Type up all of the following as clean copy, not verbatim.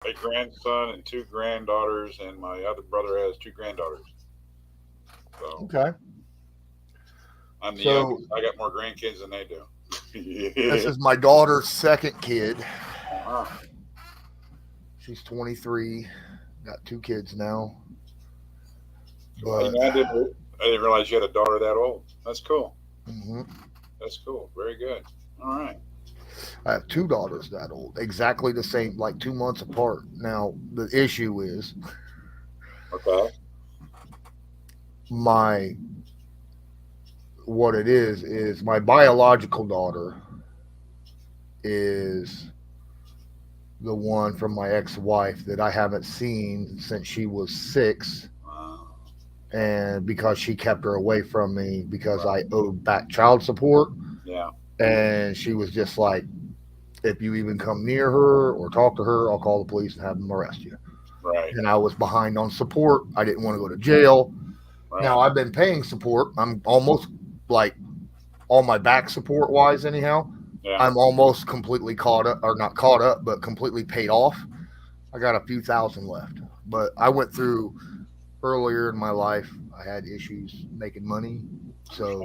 a grandson and two granddaughters, and my other brother has two granddaughters. So Okay. I'm the So youngest. I got more grandkids than they do. this Yeah. is my daughter's second kid. Uh-huh. She's 23, got two kids now. Well, But I didn't realize you had a daughter that old. That's cool. mhm, That's cool. Very good. All right. I have two daughters that old, exactly the same, like 2 months apart. Now, the issue is Okay. my what it is my biological daughter is the one from my ex-wife that I haven't seen since she was 6, and because she kept her away from me because Right. I owed back child support, Yeah. and she was just like, if you even come near her or talk to her, I'll call the police and have them arrest you. Right. And I was behind on support. I didn't want to go to jail. Now Right. I've been paying support. I'm almost like on my back support wise, anyhow. Yeah. I'm almost completely caught up, or not caught up, but completely paid off. I got a few thousand left. But I went through earlier in my life, I had issues making money. So,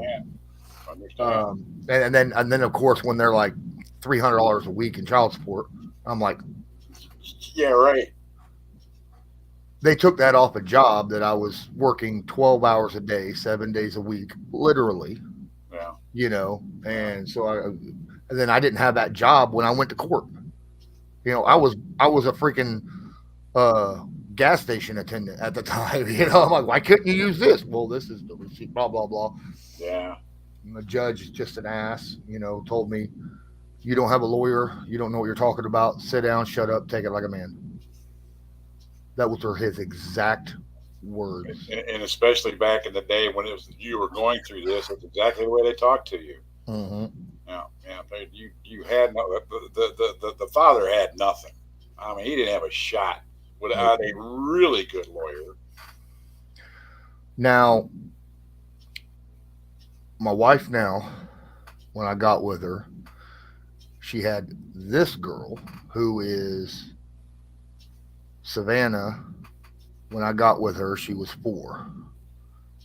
Understand. Understand. and then of course, when they're like $300 a week in child support, I'm like, Yeah. Right. they took that off a job that I was working 12 hours a day, 7 days a week, literally, Yeah. Yeah. and so and then I didn't have that job when I went to court. I Right. was a freaking uh, gas station attendant at the time. I'm like, why couldn't you use this? Well, this is the receipt, blah, blah, blah. Yeah. And the judge is just an ass, told me, you don't have a lawyer. You don't know what you're talking about. Sit down, shut up, take it like a man. That was his exact words. And especially back in the day when it was you were going through this, that's exactly the way they talked to you. Hmm. Yeah. Yeah. You had no the father had nothing. I mean, he didn't have a shot Nope. without a really good lawyer. Now, my wife now, when I got with her, she had this girl who is Savannah. When I got with her, she was 4.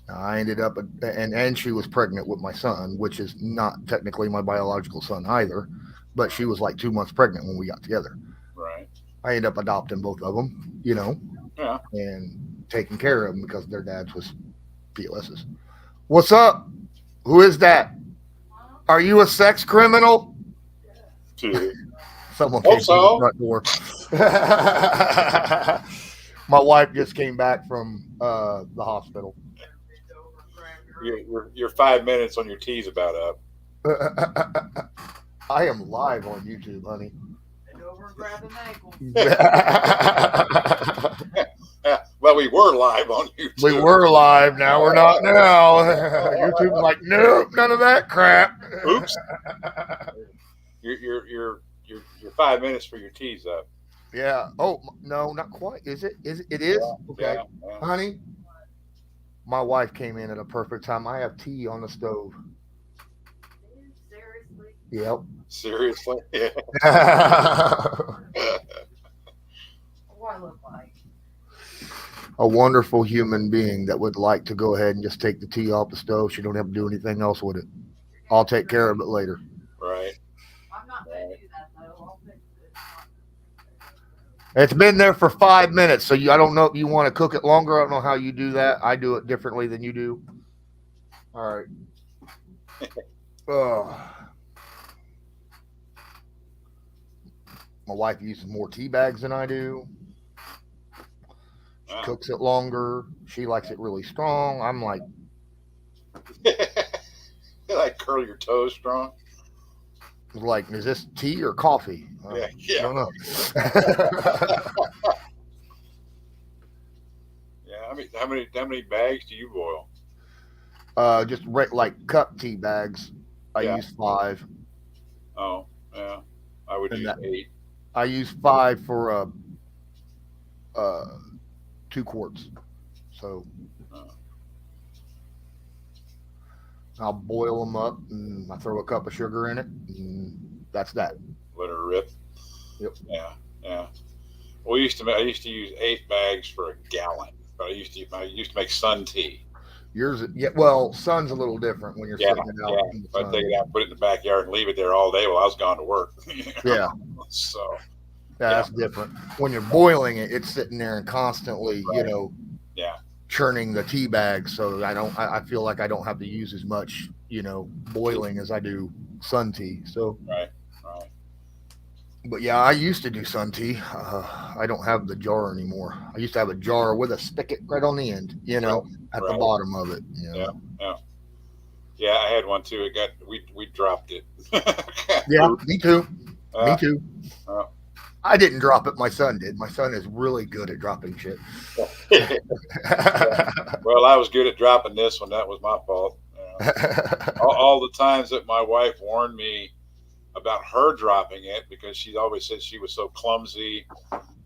Now, I ended up, and she was pregnant with my son, which is not technically my biological son either, but she was like 2 months pregnant when we got together. Right. I ended up adopting both of them, Yeah. and taking care of them because their dads was POSs. What's up? Who is that? Are you a sex criminal? Too. Someone Hope came through the so. front door. My wife just came back from the hospital. You're 5 minutes on your teas about up. I am live on YouTube, honey. Well, we were live on We YouTube. were live. Now we're not now. YouTube's like, nope, none of that crap. Oops. You're 5 minutes for your teas up. Yeah. Oh no, not quite. Is it? Is it? It is. Okay, Yeah. Yeah. honey. My wife came in at a perfect time. I have tea on the stove. Yep. Seriously. Yeah. A wonderful human being that would like to go ahead and just take the tea off the stove. She don't have to do anything else with it. I'll take care of it later. Right. Right. It's been there for 5 minutes, so I don't know if you want to cook it longer. I don't know how you do that. I do it differently than you do. All right. Uh, my wife uses more tea bags than I do. She Wow. cooks it longer. She likes it really strong. I'm like, Like curl your toes strong. is this tea or coffee? Yeah. I Yeah. don't know. Yeah. How many bags do you boil? Just like cup tea bags. I Yeah. use 5, Oh. Yeah. I would and use that 8. I use 5 for 2 quarts. So Uh, I'll boil them up, and I throw a cup of sugar in it, and that's that. Let her rip. Yep. Yeah. Yeah. I used to use 8 bags for a gallon, but I used to make sun tea. Yours, yeah. Well, sun's a little different when you're Yeah, sitting it yeah. out in the But I take sun. it out, put it in the backyard, and leave it there all day while I was gone to work. Yeah, So yeah, yeah, that's different. When you're boiling it, it's sitting there and constantly, right. Yeah, churning the tea bag. So I don't. I feel like I don't have to use as much, boiling as I do sun tea. So, right, right. but yeah, I used to do sun tea. I don't have the jar anymore. I used to have a jar with a spigot right on the end, Right, at the right. bottom of it. Yeah, yeah, yeah. I had one too. It got we dropped it. Yeah, me too. Me uh, too. uh, I didn't drop it. My son did. My son is really good at dropping shit. yeah. Well, I was good at dropping this one. That was my fault. All the times that my wife warned me about her dropping it because she always said she was so clumsy,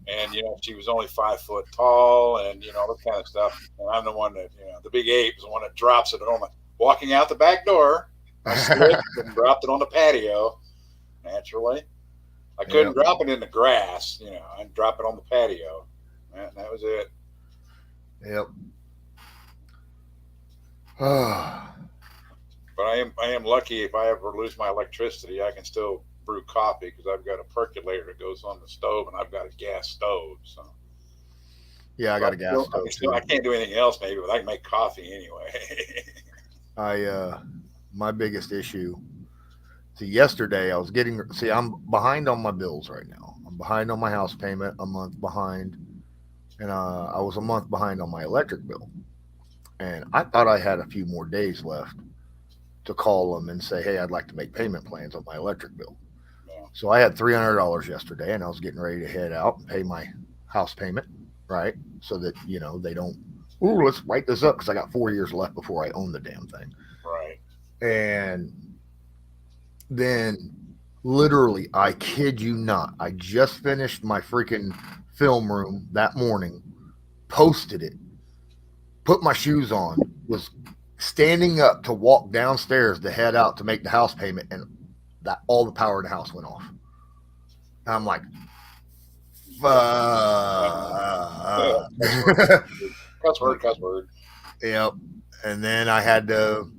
and she was only 5 foot tall, and that kind of stuff. And I'm the one that the big ape is the one that drops it on the walking out the back door. I slipped and dropped it on the patio. Naturally, I couldn't Yep. drop it in the grass. I'd drop it on the patio. That was it. Yep. Oh, But I am lucky if I ever lose my electricity, I can still brew coffee because I've got a percolator that goes on the stove, and I've got a gas stove. So yeah, I so got a gas stove I too. can't do anything else maybe, but I can make coffee anyway. I My biggest issue. See, yesterday I was getting. See, I'm behind on my bills right now. I'm behind on my house payment, a month behind, and I was a month behind on my electric bill. And I thought I had a few more days left to call them and say, "Hey, I'd like to make payment plans on my electric bill." Yeah, So I had $300 yesterday, and I was getting ready to head out and pay my house payment, right? So that they don't. Ooh, let's write this up because I got 4 years left before I own the damn thing. right. And then, literally, I kid you not, I just finished my freaking film room that morning, posted it, put my shoes on, was standing up to walk downstairs to head out to make the house payment, and that all the power in the house went off. And I'm like, Yeah, fuck. cuss word, cuss word, cuss word. Yep. And then I had to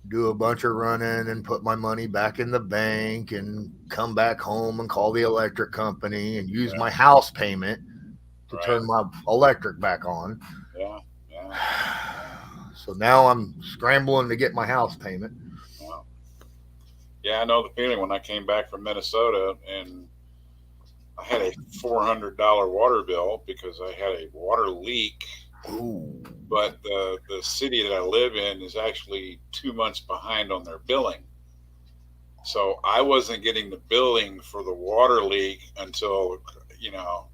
do a bunch of running and put my money back in the bank and come back home and call the electric company and use Yeah, my house payment to right. turn my electric back on. Yeah, yeah, So now I'm scrambling to get my house payment. yeah. Yeah, I know the feeling when I came back from Minnesota and I had a $400 water bill because I had a water leak. Ooh. But the city that I live in is actually 2 months behind on their billing. So I wasn't getting the billing for the water leak until you know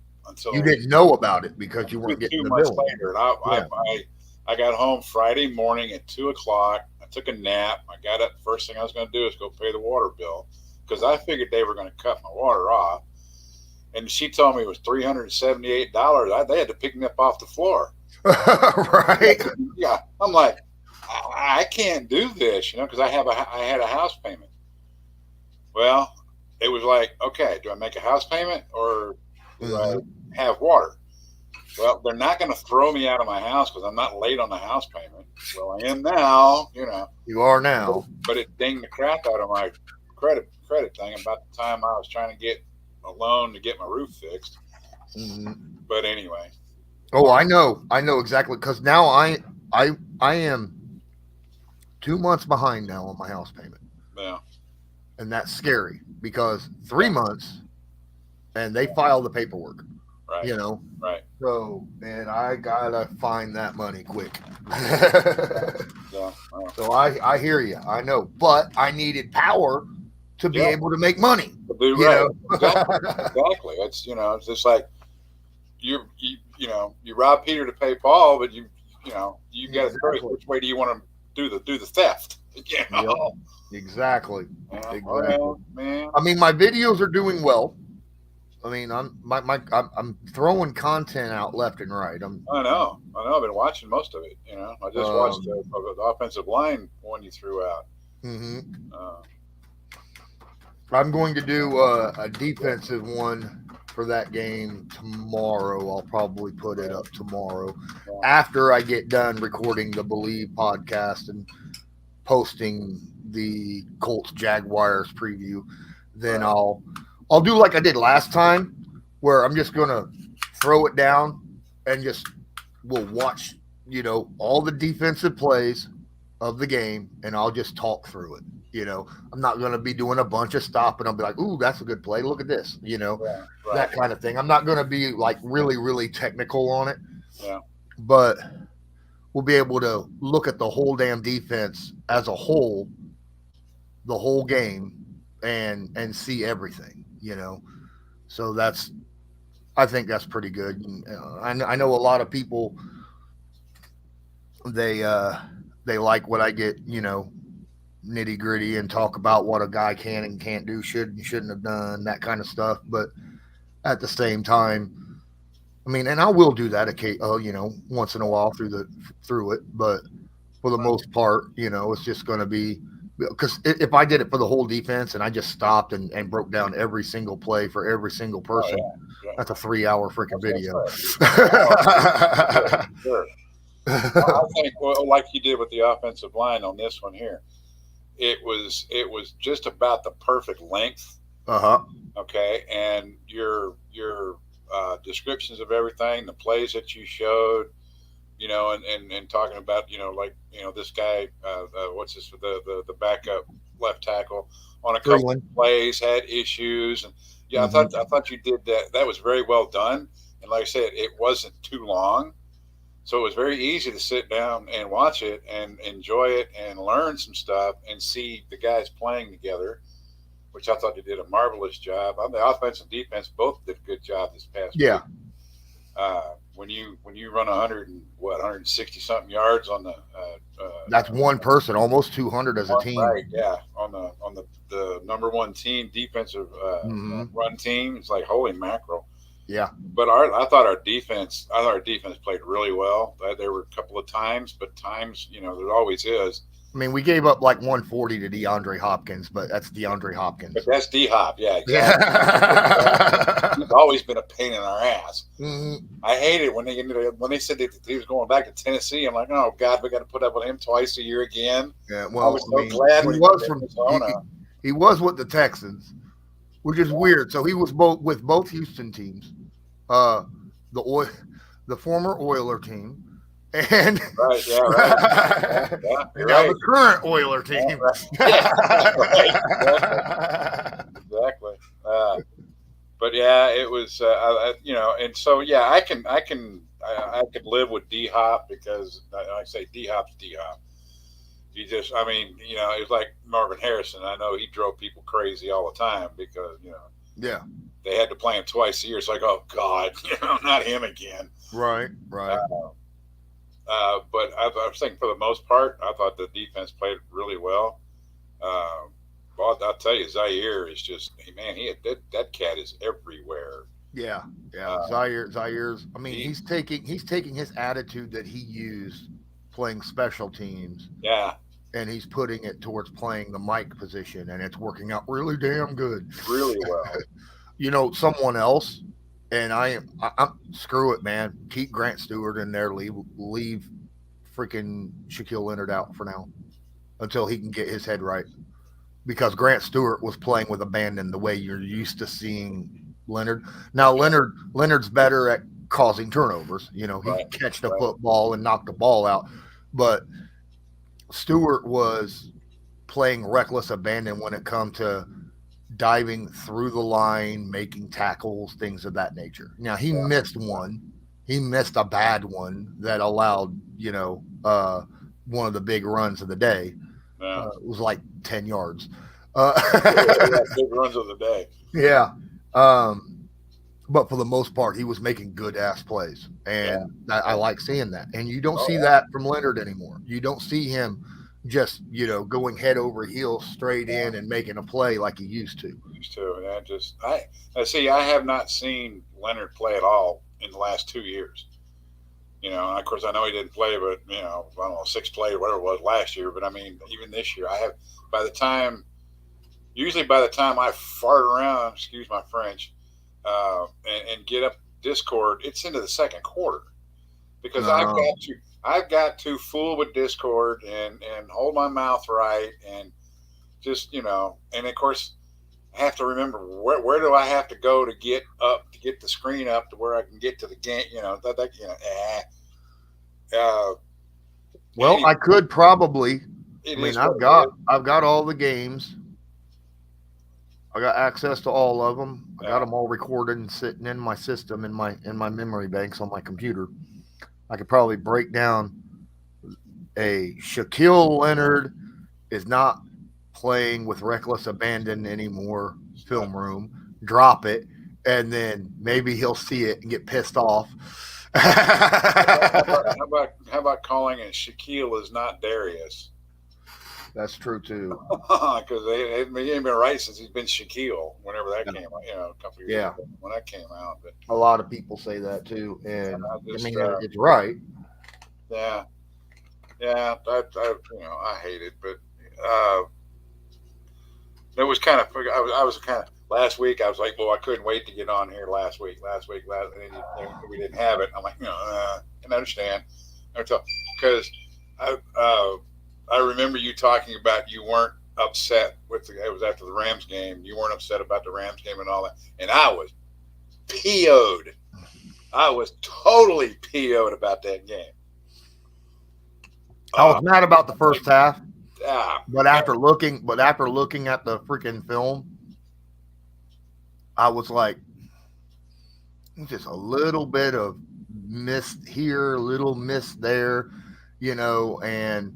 You until didn't know about it because you two, weren't getting two the months billing. later. And I, I Yeah. I I got home Friday morning at 2 o'clock. I took a nap. I got up. First thing I was going to do is go pay the water bill because I figured they were going to cut my water off. And she told me it was $378. They had to pick me up off the floor. Right? Yeah, I'm like, I can't do this, because I had a house payment. Well, it was like, okay, do I make a house payment or do I Hmm. have water? Well, they're not going to throw me out of my house because I'm not late on the house payment. Well, I am now. You are But it, now. but it dinged the crap out of my credit thing about the time I was trying to get a loan to get my roof fixed. Hmm. But anyway, Oh, I know. I know exactly because now I am 2 months behind now on my house payment, yeah, and that's scary because yeah, 3 months and they file the paperwork. right, You know, right, so man, I gotta find that money quick. yeah, well, So I hear you. I know, but I needed power to be yeah. able to make money. To do You right, know. exactly, exactly. It's just like you rob Peter to pay Paul, but you got a choice. Exactly. Which way do you want to do the theft? You Yep. know. Exactly. Yeah, Exactly. well, man. I mean, my videos are doing well. I mean, I'm throwing content out left and right. I know. I know. I've been watching most of it. I just watched Um, the offensive line one you threw out. mhm. Uh, I'm going to do a defensive one for that game tomorrow. I'll probably put it up tomorrow Yeah. after I get done recording the Believe podcast and posting the Colts Jaguars preview. Then Right. I'll do like I did last time, where I'm just gonna throw it down and just we'll watch, all the defensive plays of the game, and I'll just talk through it. I'm not going to be doing a bunch of stuff, and I'll be like, "Ooh, that's a good play. Look at this," Yeah. that Right. kind of thing. I'm not going to be like really, really technical on it, Yeah. but we'll be able to look at the whole damn defense as a whole, the whole game, and see everything. So I think that's pretty good. And, I know a lot of people they they like what I get, nitty gritty and talk about what a guy can and can't do, should and shouldn't have done, that kind of stuff. But at the same time, I mean, and I will do that, once in a while through it. But for the most part, it's just going to be because if I did it for the whole defense and I just stopped and broke down every single play for every single Oh person, yeah. that's a 3-hour freaking video. Sure. I think, well, like you did with the offensive line on this one here, it was just about the perfect length. Uh-huh. Okay, and your descriptions of everything, the plays that you showed, and talking about, like, this guy, what's this, the backup left tackle on a couple of plays had issues, and yeah, Mm-hmm. I thought you did that. That was very well done, and like I said, it wasn't too long. So it was very easy to sit down and watch it and enjoy it and learn some stuff and see the guys playing together, which I thought they did a marvelous job. On the offense and defense, both did a good job this past Yeah. week. When you run 160 something yards on the That's one person, almost 200 as a team. right, yeah, on the number one team defensive Mm-hmm. run team, it's like holy mackerel. Yeah. But I thought our defense played really well. There were a couple of times, but times, there always is. I mean, we gave up like 140 to DeAndre Hopkins, but that's DeAndre Hopkins. But that's D Hop, yeah, exactly. Yeah. He's always been a pain in our ass. Mm-hmm. I hate it when they said that he was going back to Tennessee. I'm like, oh God, we got to put up with him twice a year again. Yeah. I Well, was so glad when he was from he was with the Texans, which is weird. So he was with both Houston teams, the the former Oiler team, and right, yeah, right, yeah, and now the current Oiler team. Yeah, right. Exactly. But yeah, it was, and so yeah, I could live with D Hop because I say D Hop's D Hop. He just, I mean, it was like Marvin Harrison. I know he drove people crazy all the time because Yeah. they had to play him twice a year. It's like, oh God, not him again. Right. Right. But I was thinking for the most part, I thought the defense played really well. Well, I'll tell you, Zaire is just, man, that cat is everywhere. Yeah. Yeah. Zaire's. I mean, he's taking his attitude that he used playing special teams. Yeah. And he's putting it towards playing the Mike position, and it's working out really damn good. Really well. Someone else, and I'm screw it, man. Keep Grant Stewart in there. Leave freaking Shaquille Leonard out for now until he can get his head right. Because Grant Stewart was playing with abandon the way you're used to seeing Leonard. Now Leonard's better at causing turnovers. He catch the football and knock the ball out, but Stewart was playing reckless abandon when it come to diving through the line, making tackles, things of that nature. Now he missed one. He missed a bad one that allowed, one of the big runs of the day. It was like 10 yards. Big runs of the day. Yeah. But for the most part, he was making good ass plays, and I like seeing that. And you don't see that from Leonard anymore. You don't see him just going head over heels straight in and making a play like he used to. I see. I have not seen Leonard play at all in the last 2 years. Of course, I know he didn't play, but I don't know, 6 play or whatever it was last year. But I mean, even this year, I have. Usually by the time I fart around, excuse my French, and get up Discord, it's into the second quarter because No. I've got to fool with Discord and hold my mouth right and just and of course I have to remember where do I have to go to get the screen up to where I can get to the game. Uh, Well, anyway, I could probably. it I mean, is what it is. I've got all the games. I got access to all of them. I got Yeah, them all recorded and sitting in my system in my memory banks on my computer. I could probably break down a Shaquille Leonard is not playing with reckless abandon anymore film room, drop it, and then maybe he'll see it and get pissed off. how about calling it Shaquille is not Darius? That's true too. Because he ain't been right since he's been Shaquille. Whenever that Yeah. came out, a couple years Yeah. ago when that came out. But A lot of people say that too, and I I just mean it's right. yeah, I hate it, but uh, it was kind of I was kind of last week. I was like, well, I couldn't wait to get on here last week, and we didn't have it. I'm like, and I understand, because I remember you talking about you weren't upset with it was after the Rams game. You weren't upset about the Rams game and all that, and I was PO'd. I was totally PO'd about that game. I was mad about the first half, Ah, but after looking at the freaking film, I was like, just a little bit of miss here, little miss there, and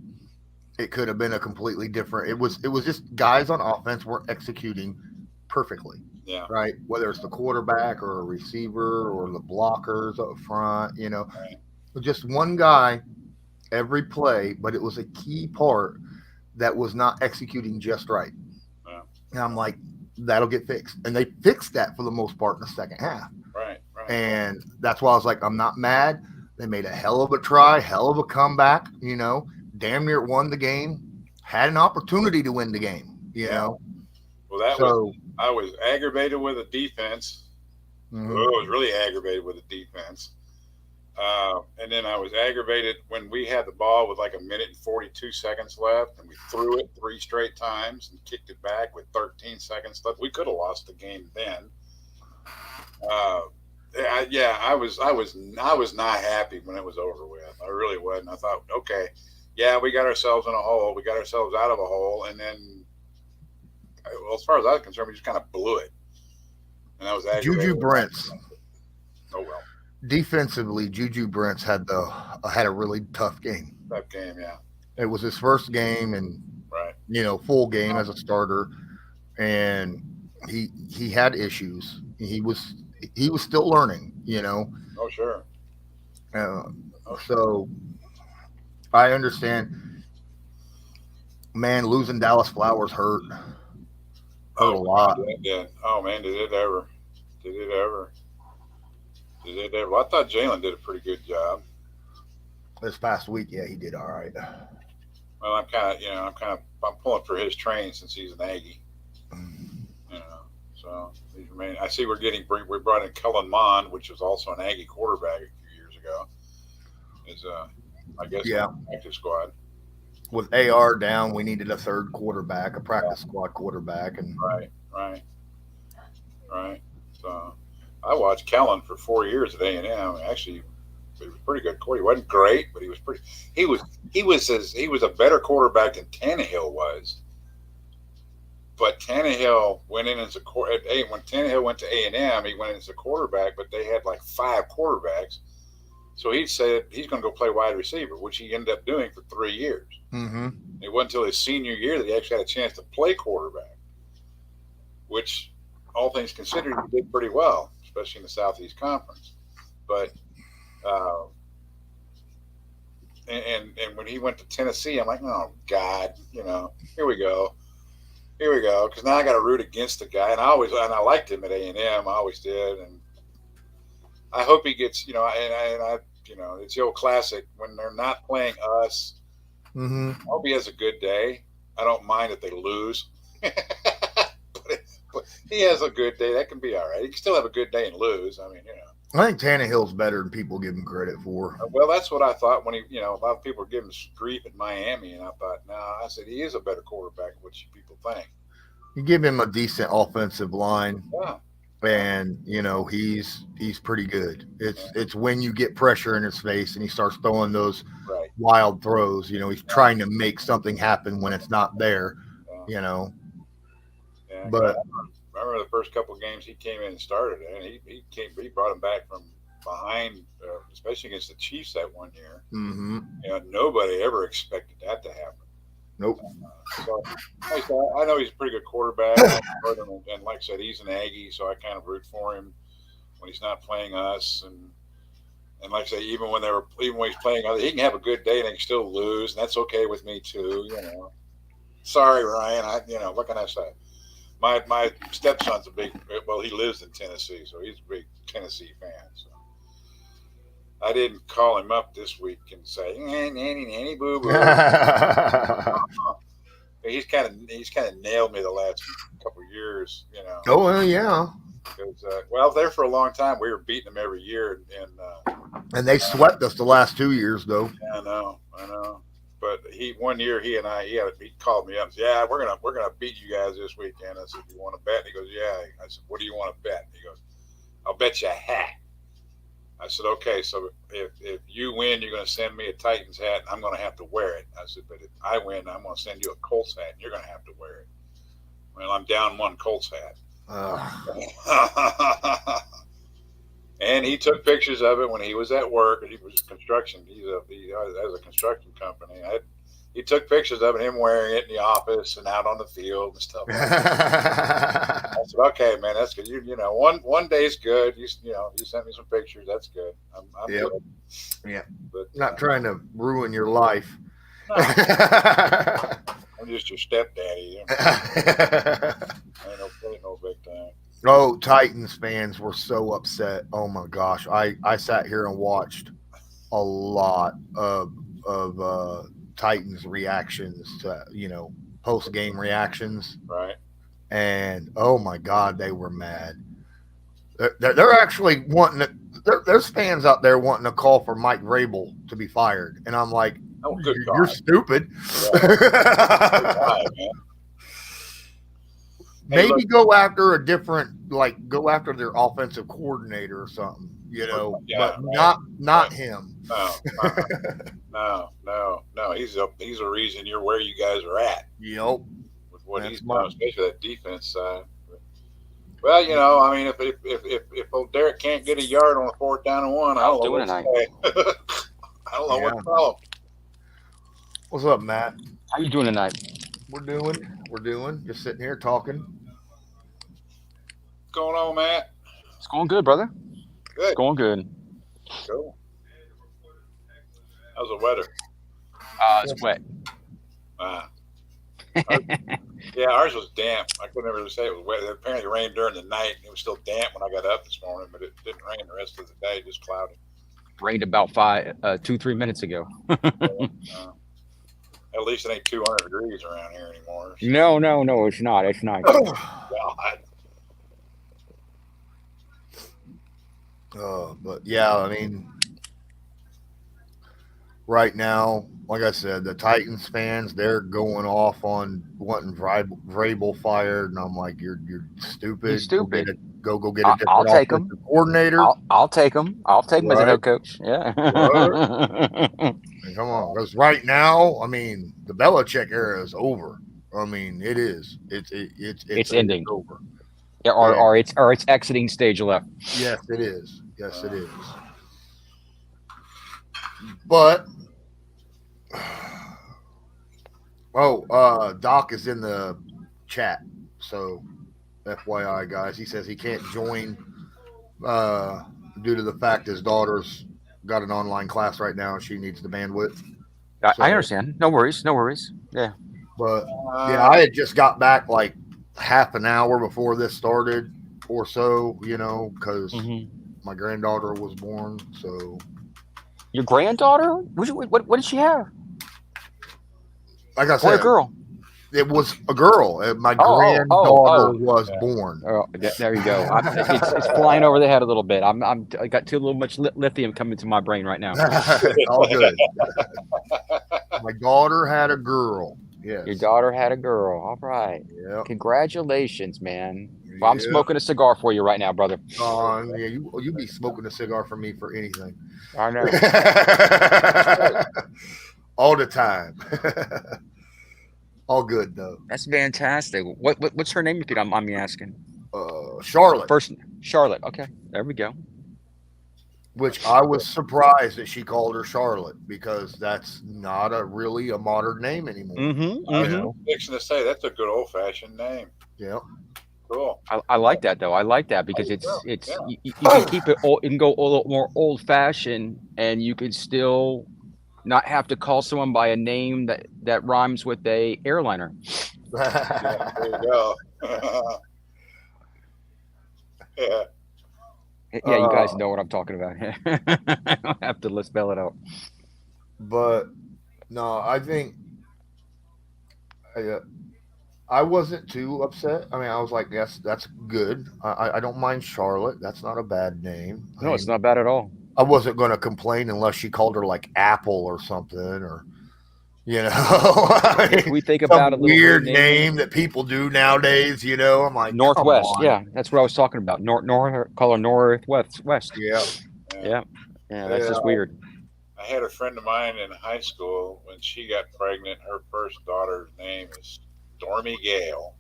it could have been a completely different. It was just guys on offense weren't executing perfectly, yeah, right? Whether it's the quarterback or a receiver or the blockers up front, right, just one guy every play, but it was a key part that was not executing just right. yeah, And I'm like, that'll get fixed. And they fixed that for the most part in the second half. right. And that's why I was like, I'm not mad. They made a hell of a try, hell of a comeback, damn near won the game, had an opportunity to win the game. Yeah. Well, So, I was aggravated with the defense. I mhm. was really aggravated with the defense. And then I was aggravated when we had the ball with like a minute and 42 seconds left, and we threw it three straight times and kicked it back with 13 seconds left. We could have lost the game then. Uh, I was not happy when it was over with. I really wasn't. I thought, okay, yeah, we got ourselves in a hole. We got ourselves out of a hole, and then, well, as far as I was concerned, we just kind of blew it, and I was Juju aggravated. Brents, Oh well, defensively, Juju Brents had a really tough game. that game, yeah, It was his first game and right, full game as a starter, and he had issues. He was still learning. oh sure, Uh, oh sure. so I understand. Man, losing Dallas Flowers hurt a Oh God, lot yeah, yeah. Oh man, did it ever? Did it ever? Did it ever? Well, I thought Jalen did a pretty good job. this past week. Yeah, he did all right. Well, I'm pulling for his train since he's an Aggie. You know, so he's remain. I see we brought in Kellen Mond, which was also an Aggie quarterback a few years ago. Is I guess Yeah, practice squad. with AR down, we needed a third quarterback, a Yeah, practice squad quarterback, and right, right, right. So I watched Kellen for 4 years at A&M. Actually, he was pretty good quarterback. He wasn't great, but he was pretty. He was a better quarterback than Tannehill was. But Tannehill went in as when Tannehill went to A&M, he went in as a quarterback, but they had like five quarterbacks. So he said he's going to go play wide receiver, which he ended up doing for 3 years. mm-hmm. It wasn't until his senior year that he actually had a chance to play quarterback, which, all things considered, he did pretty well, especially in the Southeast Conference. But uh, and when he went to Tennessee, I'm like, oh God, here we go. Here we go, because now I got to root against the guy, and I liked him at A&M, I always did, and I hope he gets, it's the old classic when they're not playing us. Mm-hmm. I hope he has a good day. I don't mind if they lose, but He has a good day. That can be all right. He can still have a good day and lose. I mean, I think Tannehill's better than people give him credit for. Well, that's what I thought when he, a lot of people were giving him grief at Miami, and I thought, no, I said he is a better quarterback than what people think. You give him a decent offensive line, Yeah. and he's pretty good. It's when you get pressure in his face and he starts throwing those Right. wild throws. He's trying to make something happen when it's not there. Yeah. But I remember the first couple of games he came in and started, and he brought him back from behind, especially against the Chiefs that one year. Mm-hmm. Nobody ever expected that to happen. Nope. So I know he's a pretty good quarterback, and like I said, he's an Aggie, so I kind of root for him when he's not playing us, and like I say, even when he's playing other, he can have a good day and he can still lose, and that's okay with me too. Sorry, Ryan. What can I say? My stepson's he lives in Tennessee, so he's a big Tennessee fan. So I didn't call him up this week and say, nanny, boo boo. He's kind of nailed me the last couple of years, Oh, well, yeah. Because there for a long time we were beating them every year, and they swept us the last 2 years, though. Yeah, I know. But one year he called me up and said, yeah, we're gonna beat you guys this weekend. I said, you want to bet? He goes, yeah. I said, what do you want to bet? He goes, I'll bet you a hat. I said, okay, so if you win, you're going to send me a Titans hat, and I'm going to have to wear it. I said, but if I win, I'm going to send you a Colts hat, and you're going to have to wear it. Well, I'm down one Colts hat. And he took pictures of it when he was at work. He was construction. He has a construction company. He took pictures of him wearing it in the office and out on the field and stuff like that. I said, okay, man, that's good. One day's good. You sent me some pictures. That's good. I'm good. Yeah. But not trying to ruin your life. No. I'm just your stepdaddy. Ain't no big time. Oh, Titans fans were so upset. Oh my gosh. I sat here and watched a lot of Titans reactions to, post game reactions. Right. And oh my God, they were mad. They're actually wanting to, there's fans out there wanting to call for Mike Vrabel to be fired. And I'm like, oh, good you're stupid. Yeah. Maybe go after go after their offensive coordinator or something, but not him. No. He's a reason you're where you guys are at. Yep. With what he's done, especially that defense side. Well, I mean, if old Derek can't get a yard on a 4th down and 1, I don't know what to say. I don't know what to tell him. What's up, Matt? How you doing tonight? We're doing. Just sitting here talking. What's going on, Matt? It's going good, brother. Good. It's going good. Cool. How's the weather? It's wet. Yeah, ours was damp. I couldn't really say it was wet. It apparently rained during the night. It was still damp when I got up this morning, but it didn't rain the rest of the day. Just cloudy. Rained about 2-3 minutes ago. At least it ain't 200 degrees around here anymore. So. No, it's not. It's not. But yeah, I mean, right now, like I said, the Titans fans, they're going off on wanting Vrabel fired, and I'm like, you're stupid. You're stupid. Go get a different I'll take him. Coordinator. I'll take him. I'll take him as a head coach. Yeah. Come on, because right now, I mean, the Belichick era is over. I mean, it is. It's ending. Over. Yeah, or it's exiting stage left. Yes, it is. Yes, it is. But Doc is in the chat, so FYI, guys. He says he can't join due to the fact his daughter's got an online class right now and she needs the bandwidth. I understand. No worries. Yeah. But I had just got back like half an hour before this started or so, because my granddaughter was born. So your granddaughter? What did she have? Like I said, boy or girl? It was a girl. My Oh, granddaughter oh. was born. Oh, there you go. It's flying over the head a little bit. I got too little much lithium coming to my brain right now. All good. My daughter had a girl. Yes. Your daughter had a girl. All right. Yep. Congratulations, man. Well, I'm Yep. smoking a cigar for you right now, brother. Yeah, you be smoking a cigar for me for anything. I know. All the time. All good though. That's fantastic. What's her name if you don't mind me asking? Charlotte. First, Charlotte. Okay, there we go. Which I was surprised that she called her Charlotte because that's not really a modern name anymore. I was fixing to say that's a good old fashioned name. Yeah. Cool. I like that though. I like that because you can keep it old, you can go a little more old fashioned, and you can still not have to call someone by a name that rhymes with a airliner. Yeah, there you go. Yeah. Yeah, you guys know what I'm talking about. I don't have to spell it out. But no, I think I wasn't too upset. I mean, I was like, yes, that's good. I don't mind Charlotte. That's not a bad name. No, it's not bad at all. I wasn't going to complain unless she called her like Apple or something, or I mean, If we think about a little weird name that people do nowadays, I'm like Northwest. Yeah, that's what I was talking about. Call her Northwest. Yeah. That's just weird. I had a friend of mine in high school when she got pregnant. Her first daughter's name is Stormy Gale,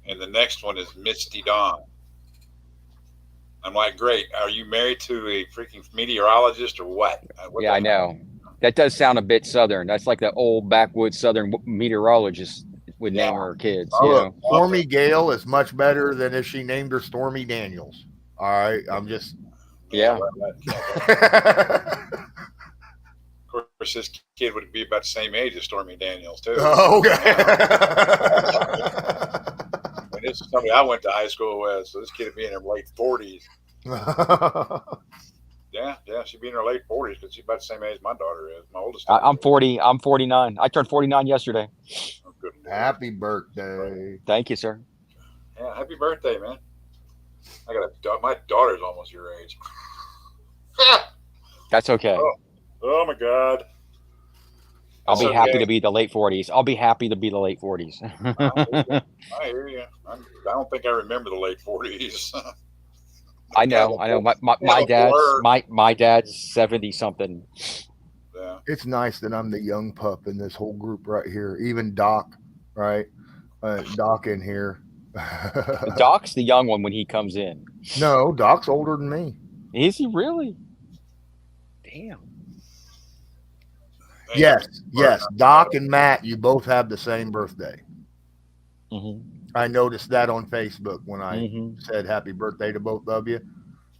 and the next one is Misty Dawn. I'm like, great. Are you married to a freaking meteorologist or what? I know. That does sound a bit southern. That's like the old backwoods southern meteorologist would name her kids. Stormy Gale is much better than if she named her Stormy Daniels. All right, I'm just. Yeah. Of course, this kid would be about the same age as Stormy Daniels too. Oh, okay. And this is somebody I went to high school with, so this kid would be in her late 40s. Yeah, she'd be in her late 40s because she's about the same age my daughter is. My oldest. I'm 40. I'm 49. I turned 49 yesterday. Oh, good. Happy birthday! Thank you, sir. Yeah, happy birthday, man. My daughter's almost your age. That's okay. Oh my God. I'll be happy to be the late 40s. I'll be happy to be the late 40s. I hear you. I don't think I remember the late 40s. I know. My dad's 70 something. Yeah. It's nice that I'm the young pup in this whole group right here. Even Doc, right? Doc in here. Doc's the young one when he comes in. No, Doc's older than me. Is he really? Damn. Yes. Doc and Matt, you both have the same birthday. Mm-hmm. I noticed that on Facebook when I said happy birthday to both of you.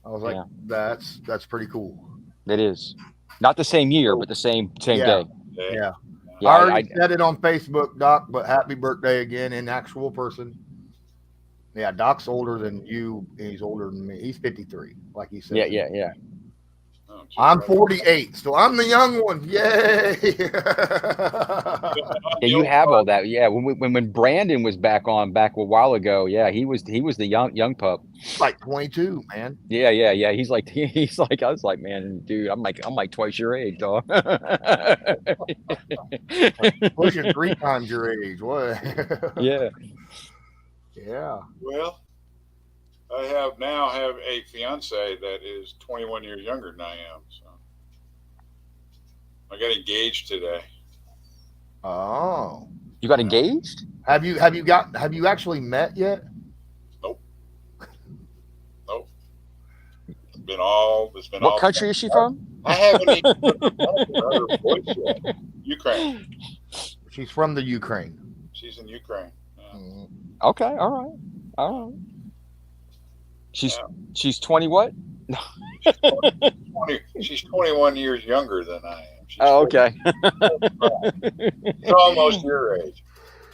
I was like, that's pretty cool. It is. Not the same year, but the same day. Yeah. I already said it on Facebook, Doc, but happy birthday again in actual person. Yeah, Doc's older than you, and he's older than me. He's 53, like he said. Yeah. Oh, I'm 48, so I'm the young one. Yay! Yeah, you have all that. Yeah, when Brandon was back a while ago, yeah, he was the young pup. Like 22, man. Yeah. He's like I was like, man, dude, I'm like twice your age, dog. Pushing 3 times your age. What? Yeah. Yeah. Well, I now have a fiance that is 21 years younger than I am. So I got engaged today. Oh. You got engaged? Have you actually met yet? Nope. It's been all. What country is she from? I haven't even heard her voice yet. Ukraine. She's from the Ukraine. She's in Ukraine. Yeah. Okay, all right. She's 20 what? She's 21 years younger than I am. Okay. She's almost your age.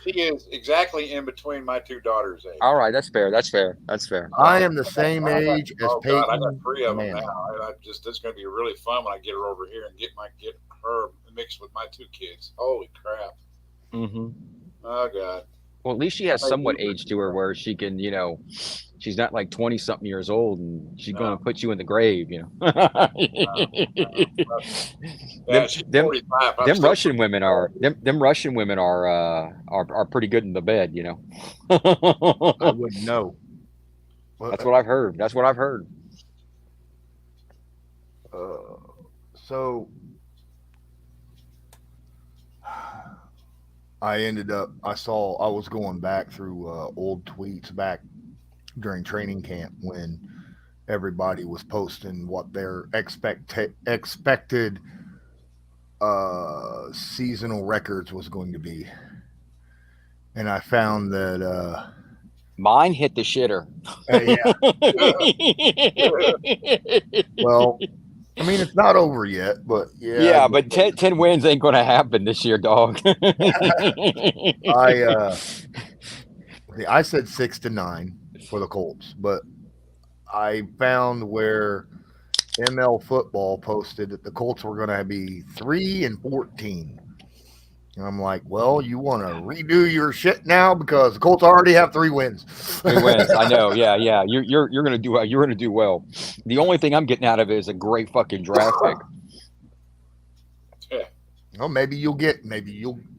She is exactly in between my 2 daughters' age. All right, that's fair. I am the same age as Peyton. God, I got 3 of them now. It's going to be really fun when I get her over here and get her mixed with my 2 kids. Holy crap! Mm-hmm. Oh God. Well, at least she has somewhat age to her where she can, she's not like 20 something years old and she's going to put you in the grave, Yeah, she's 45. Them Russian women are pretty good in the bed, I wouldn't know. That's what I've heard. That's what I've heard. So I was going back through old tweets back during training camp when everybody was posting what their expected seasonal records was going to be. And I found that mine hit the shitter. Well, I mean, it's not over yet, but yeah. Yeah, but 10 wins ain't going to happen this year, dog. I said 6-9 for the Colts, but I found where ML Football posted that the Colts were going to be 3-14. And I'm like, well, you want to redo your shit now because the Colts already have 3 wins. 3 wins, I know. Yeah. You're gonna do well. You're gonna do well. The only thing I'm getting out of it is a great fucking draft pick. Yeah. Well, maybe you'll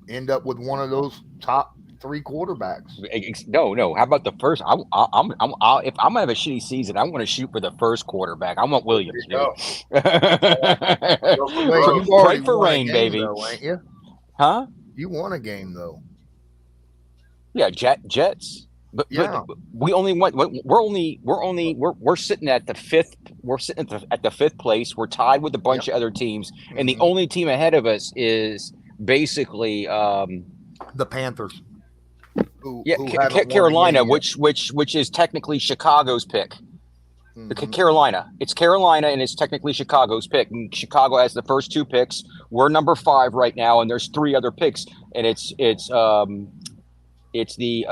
end up with one of those top 3 quarterbacks. No. How about the first? If I'm gonna have a shitty season, I want to shoot for the first quarterback. I want Williams. Pray for rain, baby. Though, ain't you? Huh? You won a game though. Yeah, Jets. But we only want. We're sitting at the 5th. We're sitting at the 5th place. We're tied with a bunch of other teams, and the only team ahead of us is basically the Panthers. Carolina, which is technically Chicago's pick. Carolina. It's Carolina, and it's technically Chicago's pick. And Chicago has the first 2 picks. We're number 5 right now, and there's 3 other picks, and it's the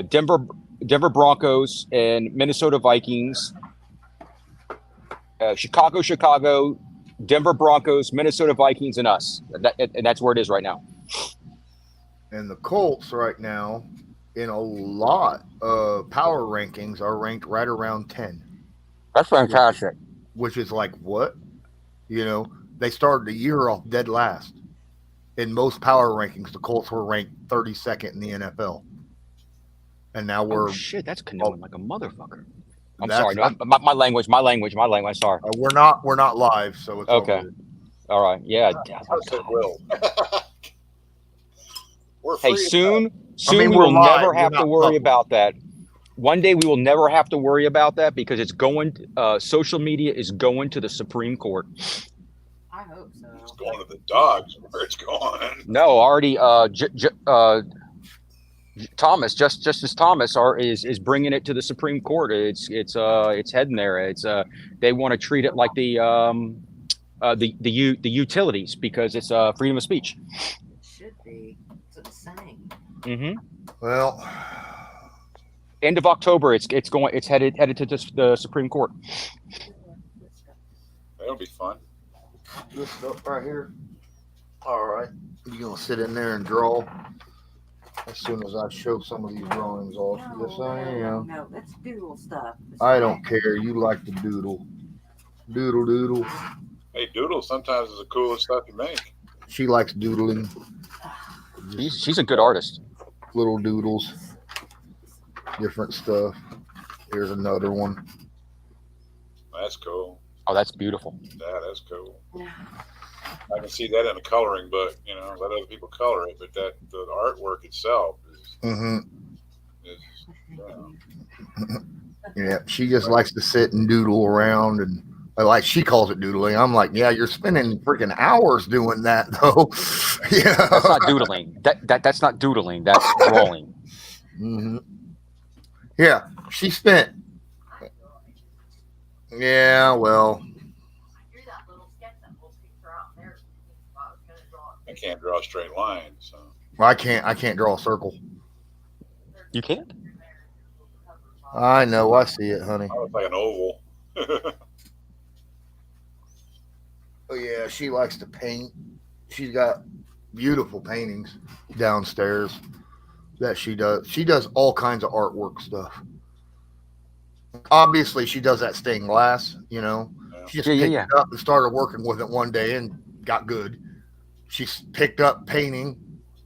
Denver Broncos and Minnesota Vikings. Chicago, Denver Broncos, Minnesota Vikings, and us. And that's where it is right now. And the Colts right now, in a lot of power rankings, are ranked right around 10. That's fantastic. Which is like what? They started the year off dead last. In most power rankings, the Colts were ranked 32nd in the NFL. And now we're shit, that's canoeing like a motherfucker. I'm sorry. No, my language. Sorry. We're not live, so it's okay. All right. Yeah. Hey, soon we will never have to worry about that. One day we will never have to worry about that because it's going. Social media is going to the Supreme Court. I hope so. It's going to the dogs where it's going. No, already. Justice Thomas is bringing it to the Supreme Court. It's heading there. They want to treat it like the utilities because it's freedom of speech. It should be. That's what it's saying. Mm-hmm. Well, end of October, it's headed to the Supreme Court. That'll be fun. This stuff right here. All right, you gonna sit in there and draw? As soon as I show some of these drawings off, yes I am. No, that's doodle stuff. I don't care. You like to doodle. Doodle. Hey, doodle sometimes is the coolest stuff you make. She likes doodling. She's a good artist. Little doodles. Different stuff. Here's another one. That's cool. Oh, that's beautiful. Yeah, that's cool. I can see that in a coloring book, let other people color it, but the artwork itself is, yeah, she just likes to sit and doodle around, and like she calls it doodling. I'm like, yeah, you're spending freaking hours doing that though. Yeah, that's not doodling. That's not doodling. That's drawing. Mm-hmm. Yeah, she spent. Yeah, well. I can't draw a straight line, so. Well, I can't draw a circle. You can't? I know. I see it, honey. Oh, it's like an oval. Oh yeah, she likes to paint. She's got beautiful paintings downstairs that she does. She does all kinds of artwork stuff. Obviously, she does that stained glass. She just picked it up and started working with it one day and got good. She picked up painting,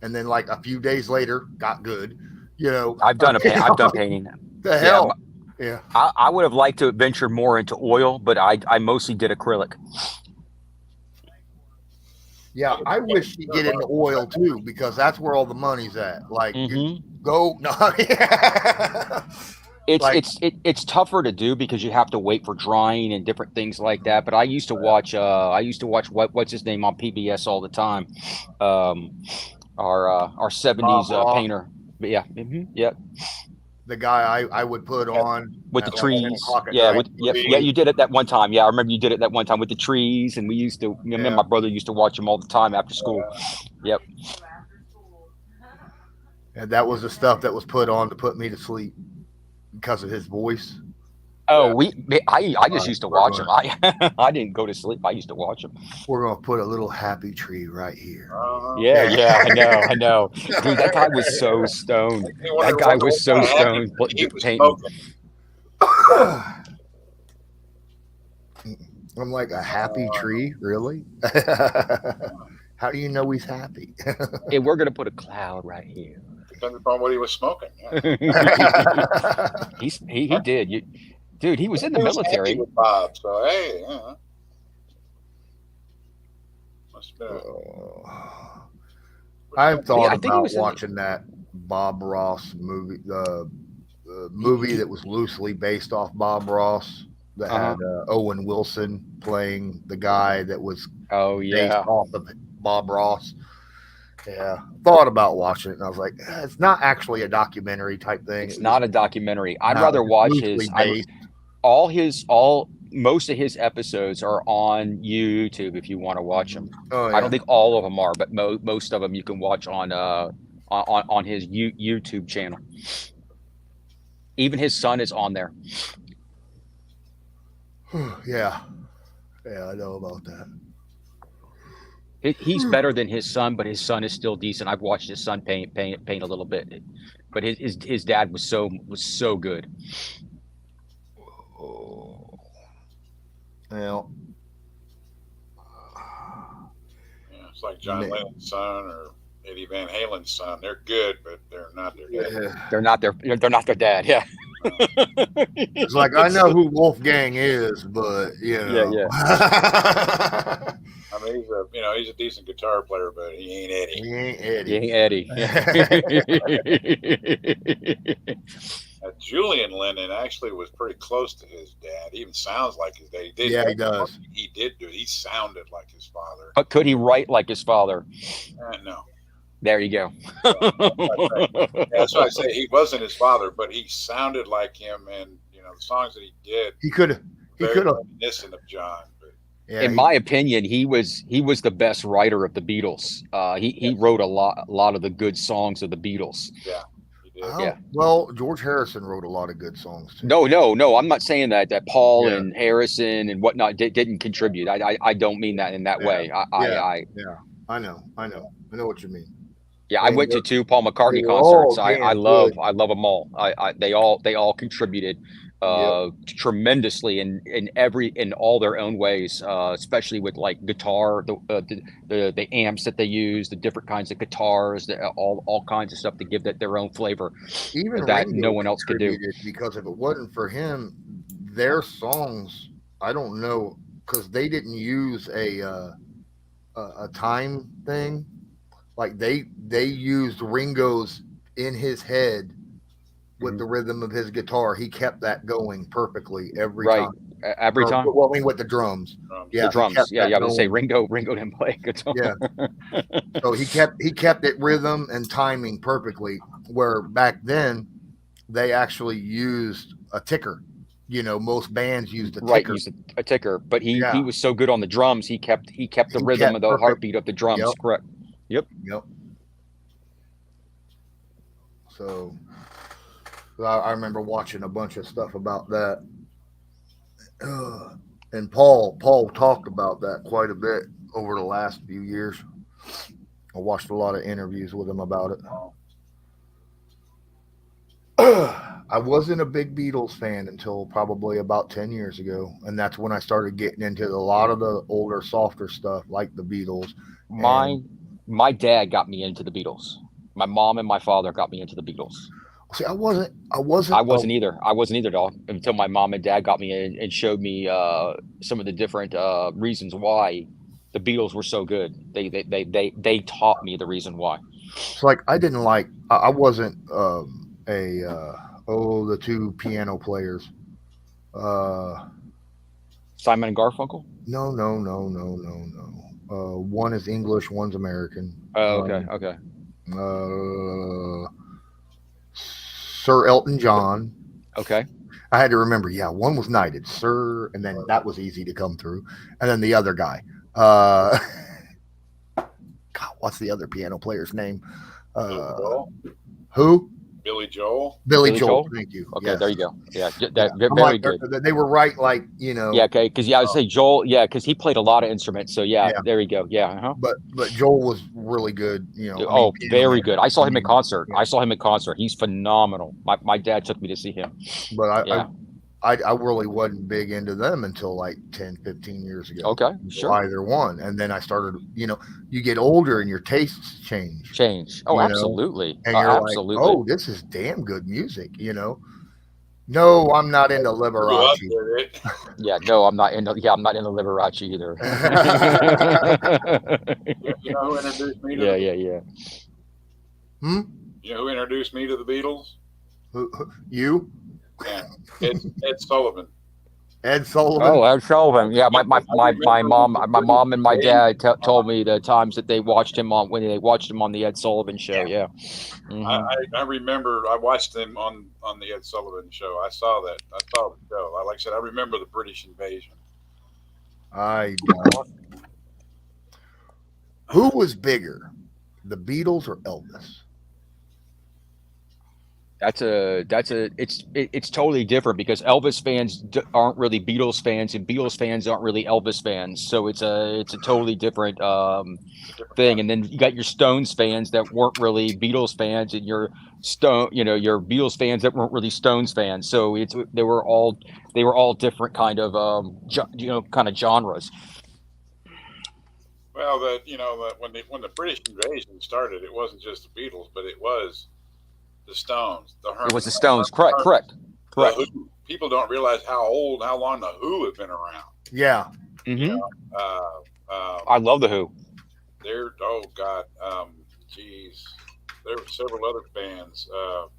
and then like a few days later, got good. I've done painting. The hell, yeah. I would have liked to venture more into oil, but I mostly did acrylic. Yeah, I wish she'd get into oil too, because that's where all the money's at. Like, go no. It's tougher to do because you have to wait for drying and different things like that. But I used to watch what's his name on PBS all the time, our 70s painter. But yeah. The guy I would put on with the trees. Yeah, you did it that one time. Yeah, I remember you did it that one time with the trees, and we used to. Me and my brother used to watch him all the time after school. Yep. And that was the stuff that was put on to put me to sleep because of his voice. Oh, I just used to watch him. I didn't go to sleep. I used to watch him. We're gonna put a little happy tree right here. Yeah, I know. Dude, that guy was so stoned. That guy was so stoned. I'm like, a happy tree, really? How do you know he's happy? Yeah, we're gonna put a cloud right here. Depends upon what he was smoking. He did. Dude, he was in the military. With Bob, so hey, I've thought about watching that Bob Ross movie, the movie that was loosely based off Bob Ross, that had Owen Wilson playing the guy that was based off of Bob Ross. Yeah, thought about watching it, and I was like, it's not actually a documentary type thing. It's not a documentary. I'd rather watch most of his episodes are on YouTube if you want to watch them. I don't think all of them are, but most of them you can watch on his YouTube channel. Even his son is on there. Yeah, I know about that. He's better than his son, but his son is still decent. I've watched his son paint a little bit, but his dad was so good. Well, it's like John Lennon's son or Eddie Van Halen's son. They're good, but they're not their dad. Yeah. They're not their dad. Yeah. It's like, I know who Wolfgang is, but Yeah. I mean, he's a decent guitar player, but he ain't Eddie. He ain't Eddie. Julian Lennon actually was pretty close to his dad. He even sounds like his dad. He does. He did do it. He sounded like his father. But could he write like his father? No. There you go. That's why I say he wasn't his father, but he sounded like him, and the songs that he did. He could have. Reminiscent of John. In my opinion, he was the best writer of the Beatles. He wrote a lot of the good songs of the Beatles. Yeah. Well, George Harrison wrote a lot of good songs too. No. I'm not saying that Paul and Harrison and whatnot didn't contribute. I don't mean that in that way. I know what you mean. Yeah, I went to 2 Paul McCartney concerts. I love them all. They all contributed tremendously in all their own ways, especially with like guitar, the amps that they use, the different kinds of guitars, all kinds of stuff to give that their own flavor. Even that Ringo no one else could do. Because if it wasn't for him, their songs, I don't know, because they didn't use a time thing. Like they used Ringo's in his head with the rhythm of his guitar. He kept that going perfectly every time. Every time. Well, I mean, with the drums. Yeah, the drums. Yeah, I would say Ringo didn't play guitar. Yeah. So he kept it rhythm and timing perfectly. Where back then they actually used a ticker. Most bands used a ticker. Right, used a ticker. But he was so good on the drums. He kept the rhythm of the heartbeat of the drums. Yep. Correct. Yep. So I remember watching a bunch of stuff about that. And Paul talked about that quite a bit over the last few years. I watched a lot of interviews with him about it. I wasn't a big Beatles fan until probably about 10 years ago. And that's when I started getting into a lot of the older, softer stuff like the Beatles. My dad got me into the Beatles. My mom and my father got me into the Beatles. See, I wasn't either. I wasn't either, dog, until my mom and dad got me in and showed me some of the different reasons why the Beatles were so good. They taught me the reason why. It's like I wasn't the two piano players. Simon and Garfunkel? No. One is English, one's American. Oh, okay. Sir Elton John. Okay. I had to remember, one was knighted, Sir, and then that was easy to come through. And then the other guy. God, what's the other piano player's name? Who? Billy Joel. Billy Joel. Thank you. Okay, yes. There you go. Yeah, very good. They were right, like, you know. Yeah, okay, because I would say Joel. Yeah, because he played a lot of instruments. So there you go. Yeah. Uh-huh. But Joel was really good. You know. Oh, very good. I saw him in concert. He's phenomenal. My dad took me to see him. But I really wasn't big into them until like 10, 15 years ago. Okay, sure. Either one. And then I started, you get older and your tastes change. Oh, absolutely. And you're absolutely. like, oh, this is damn good music, No, I'm not into Liberace. Yeah, no, I'm not into Liberace either. You know who introduced me to Yeah. You know who introduced me to the Beatles? You? Yeah, Ed Sullivan. Ed Sullivan. Oh, Ed Sullivan. Yeah, my mom and my dad told me the times that they watched him on the Ed Sullivan show. Yeah. Mm-hmm. I remember I watched him on the Ed Sullivan show. I saw that. I saw the show. Like I said, I remember the British invasion. Who was bigger, the Beatles or Elvis? It's totally different because Elvis fans aren't really Beatles fans and Beatles fans aren't really Elvis fans. So it's a totally different thing. And then you got your Stones fans that weren't really Beatles fans and your Beatles fans that weren't really Stones fans. So they were all different kind of kind of genres. Well, when the British invasion started, it wasn't just the Beatles, but it was the Stones, It was the Stones, correct. The Who. People don't realize how long the Who have been around. Yeah. Mm-hmm. I love the Who. There were several other bands,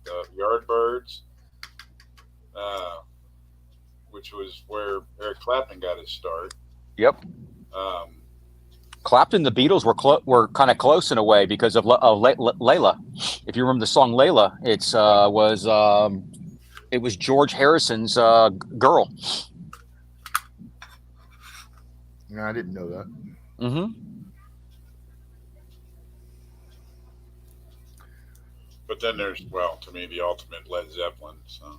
the Yardbirds, which was where Eric Clapton got his start. Yep. Clapton, the Beatles were kind of close in a way because of Layla. If you remember the song Layla, it was George Harrison's girl. No, I didn't know that. Mm-hmm. But then there's, to me, the ultimate Led Zeppelin. So.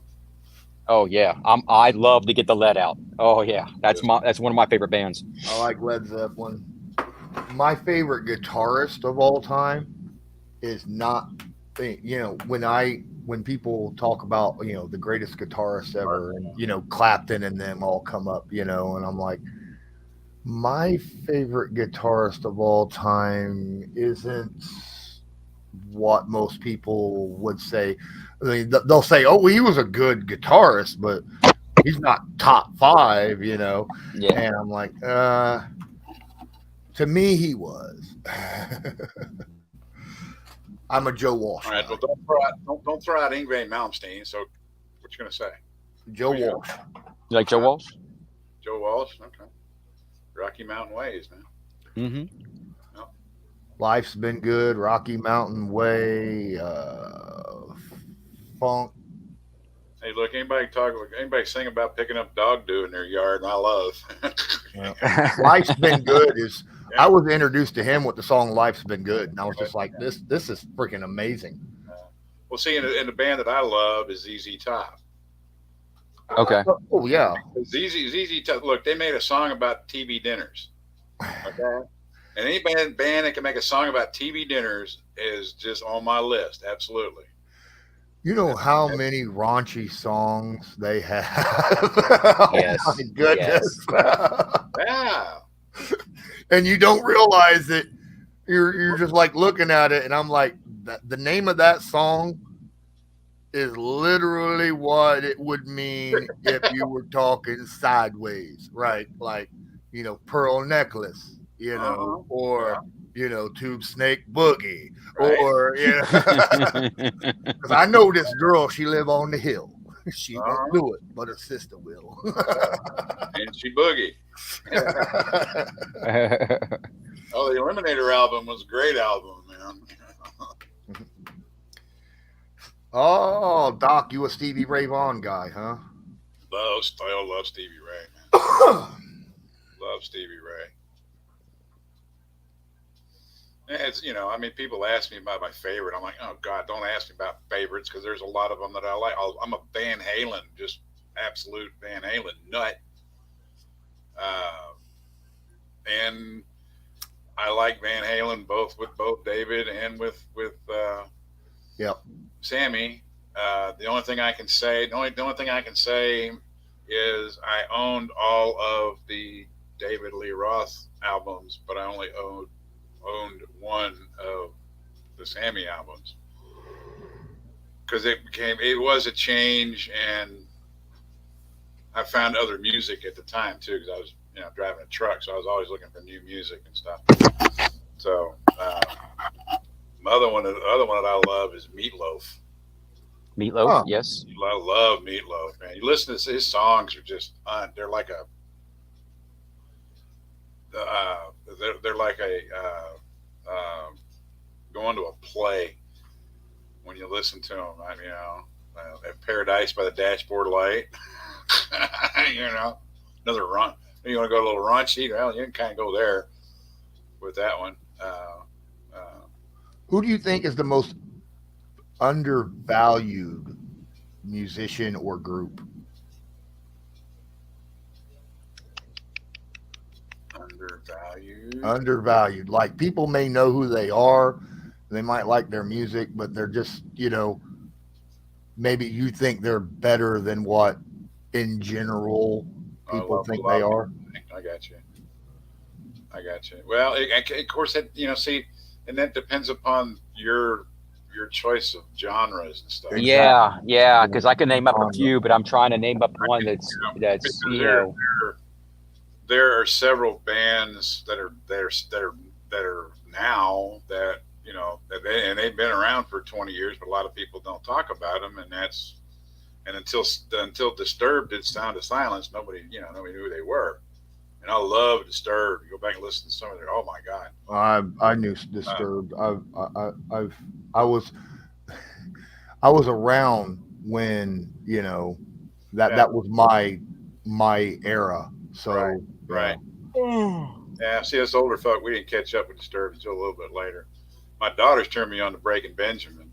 Oh yeah, I love to get the lead out. Oh yeah, that's one of my favorite bands. I like Led Zeppelin. My favorite guitarist of all time is not, when people talk about, the greatest guitarists ever, and, Clapton and them all come up, and I'm like, my favorite guitarist of all time isn't what most people would say. I mean, they'll say, oh, well, he was a good guitarist, but he's not top 5, Yeah. And I'm like, to me, he was. I'm a Joe Walsh. All right, well, don't throw out Yngwie Malmsteen. So, what you gonna say? Joe Walsh. You like Joe Walsh? Joe Walsh. Okay. Rocky Mountain Ways, man. Mm-hmm. Yep. Life's Been Good. Rocky Mountain Way. Funk. Hey, look, anybody sing about picking up dog doo in their yard, and I love. Life's Been Good is. Yeah. I was introduced to him with the song "Life's Been Good," and I was just like, "This is freaking amazing." Well, see, in the band that I love is ZZ Top. Okay. Oh yeah. ZZ Top. Look, they made a song about TV dinners. Okay. And any band that can make a song about TV dinners is just on my list. Absolutely. You know how many raunchy songs they have? Yes. Oh my goodness. Yeah. And you don't realize it. You're just like looking at it, and I'm like, the name of that song is literally what it would mean if you were talking sideways, right? Like, pearl necklace, or tube snake boogie, Right. or because I know this girl, she live on the hill. She won't do it, but her sister will. And she boogie. Oh, the Eliminator album was a great album, man. Oh, Doc, you a Stevie Ray Vaughan guy, huh? Still love Stevie Ray, man. Love Stevie Ray. It's, people ask me about my favorite. I'm like, oh God, don't ask me about favorites because there's a lot of them that I like. I'm a Van Halen, just absolute Van Halen nut. And I like Van Halen both with David and with Sammy. The only thing I can say, the only thing I can say is I owned all of the David Lee Roth albums, but I only owned one of the Sammy albums because it was a change, and I found other music at the time too because I was driving a truck, so I was always looking for new music and stuff. So the other one that I love is Meatloaf. Meatloaf, yes. I love Meatloaf, man. You listen to his songs are just they're like a going to a play when you listen to them. Paradise by the Dashboard Light. Another run. You want to go a little raunchy? Well, you can kind of go there with that one. Who do you think is the most undervalued musician or group? Undervalued. Like, people may know who they are, they might like their music, but they're just, maybe you think they're better than what in general people think they are. I got you. Well, of course, and that depends upon your choice of genres and stuff. Yeah, because I can name up a few, but I'm trying to name up one that's there are several bands that are now that they've been around for 20 years, but a lot of people don't talk about them, and until Disturbed did Sound of Silence, nobody knew who they were. And I love Disturbed. You go back and listen to some of their. Oh my God! I knew Disturbed. I was around when that was my era. So right. Yeah. See, us older folk, we didn't catch up with Disturbed until a little bit later. My daughters turned me on to Breaking Benjamin.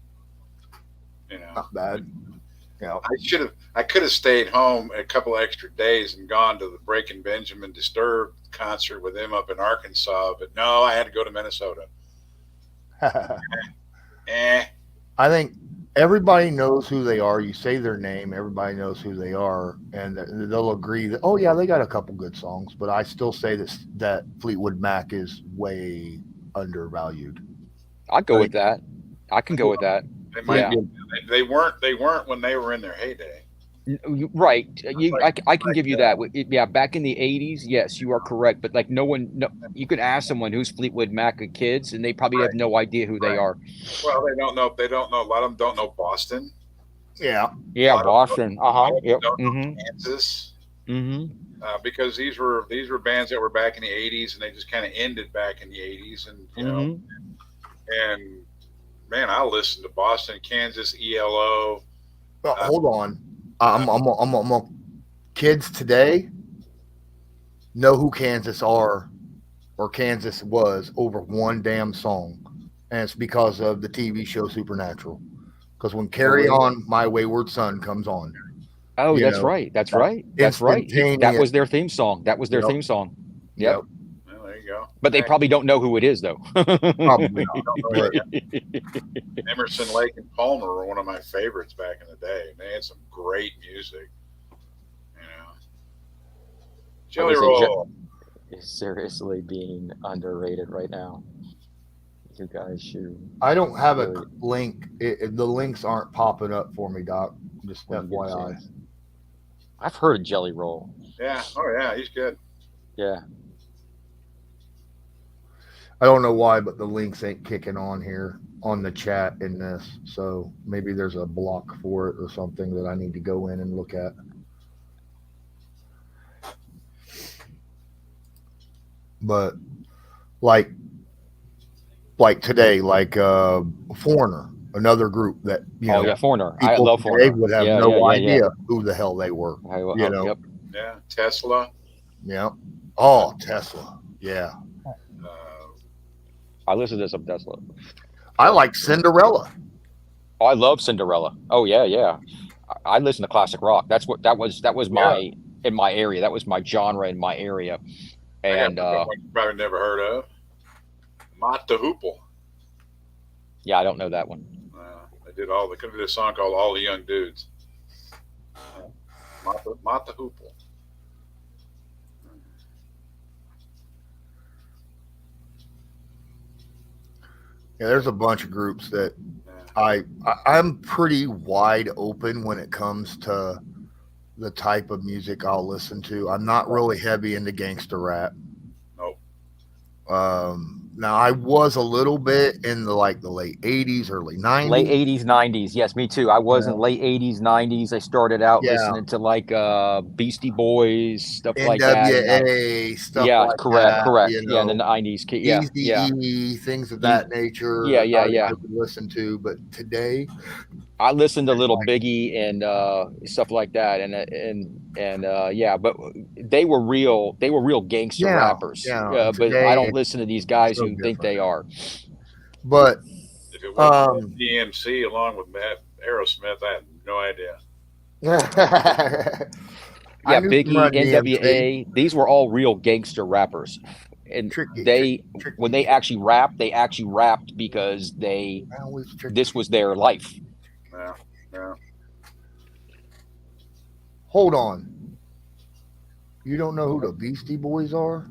Not bad. Yeah. I could have stayed home a couple extra days and gone to the Breaking Benjamin Disturbed concert with them up in Arkansas, but no, I had to go to Minnesota. I think everybody knows who they are. You say their name, everybody knows who they are, and they'll agree that, oh yeah, they got a couple good songs, but I still say that Fleetwood Mac is way undervalued. I'd go with that. I can go with that. They weren't when they were in their heyday. Right. I can give you that. Yeah, back in the 80s, yes, you are correct. But you could ask someone who's Fleetwood Mac kids, and they probably have no idea who they are. Well, they don't know. A lot of them don't know Boston. Yeah. Yeah, Boston. Yep. Kansas. Mm-hmm. Because these were bands that were back in the 80s, and they just kind of ended back in the 80s, and and man, I listened to Boston, Kansas, ELO. Well, hold on. I'm kids today know who Kansas are or Kansas was over one damn song, and it's because of the TV show Supernatural. Because when "Carry On, My Wayward Son" comes on, that's right. That was their theme song. Theme song. Yep. Well, there you you go. But they probably don't know who it is, though. Probably not. Emerson, Lake, and Palmer were one of my favorites back in the day. They had some great music. You know, Jelly would say Roll. Is seriously being underrated right now. You guys should. I don't have a really- link. The links aren't popping up for me, Doc. Just when you get a FYI. chance. I've heard of Jelly Roll. Yeah. Oh yeah, he's good. Yeah. I don't know why, but the links ain't kicking on here on the chat in this. So maybe there's a block for it or something that I need to go in and look at. But like today, like Foreigner, another group that Foreigner. I people love today Foreigner. would have no idea who the hell they were. Yep. Yeah, Tesla. Yeah. Oh, Tesla. Yeah. I listen to some Tesla. I like Cinderella. Oh, I love Cinderella. Oh yeah. I listen to classic rock. That was my in my area. That was my genre in my area. And you probably never heard of Mott the Hoople. Yeah, I don't know that one. They did a song called All the Young Dudes. Mott the Hoople. Yeah, there's a bunch of groups that I'm pretty wide open when it comes to the type of music I'll listen to. I'm not really heavy into gangster rap. Nope. Now I was a little bit in the late 80s, early 90s. Late 80s, 90s. Yes, me too. I was in late 80s, 90s. I started out listening to like Beastie Boys, stuff like that. NWA, stuff like that. Correct. Yeah, in the 90s. Eazy-E, things of that nature. Yeah. I could listen to, but today I listened to Little Biggie and stuff like that, and but they were real gangster rappers. But today, I don't listen to these guys who think they are. But if it wasn't DMC along with Aerosmith, I have no idea. Yeah, Biggie, NWA, these were all real gangster rappers. And when they actually rapped because this was their life. Yeah. Hold on. You don't know who the Beastie Boys are?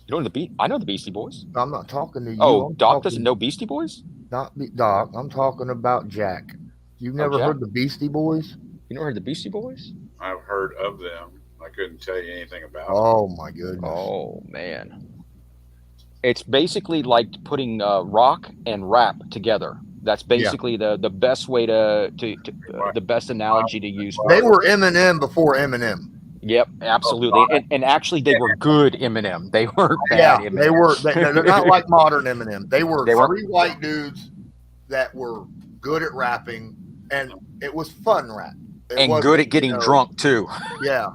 You know I know the Beastie Boys. I'm not talking to you. Oh, Doc doesn't know Beastie Boys? Not Doc. I'm talking about Jack. You've never heard the Beastie Boys? You never heard the Beastie Boys? I've heard of them. I couldn't tell you anything about them. Oh my goodness. Oh man. It's basically like putting rock and rap together. That's basically the best way the best analogy to use. They were Eminem before Eminem. Yep, absolutely. And actually, they were good Eminem. They weren't bad Eminem. They were. They're not like modern Eminem. They were three white dudes that were good at rapping, and it was fun rap. And good at getting drunk too. Yeah.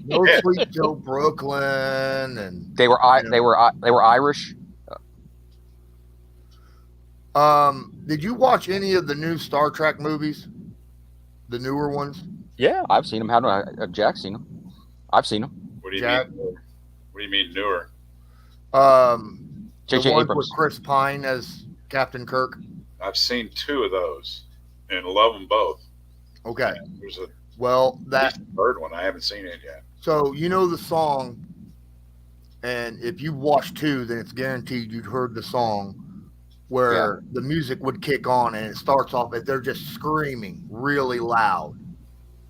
No Sleep Till Brooklyn, and they were Irish. Did you watch any of the new Star Trek movies? The newer ones? Yeah, I've seen them. How do I? Jack's seen them. I've seen them. What do you mean? What do you mean newer? J.J. Abrams Abrams with Chris Pine as Captain Kirk. I've seen 2 of those and love them both. Okay. There's a third one. I haven't seen it yet. So you know the song, and if you watch 2, then it's guaranteed you'd heard the song where the music would kick on and it starts off and they're just screaming really loud,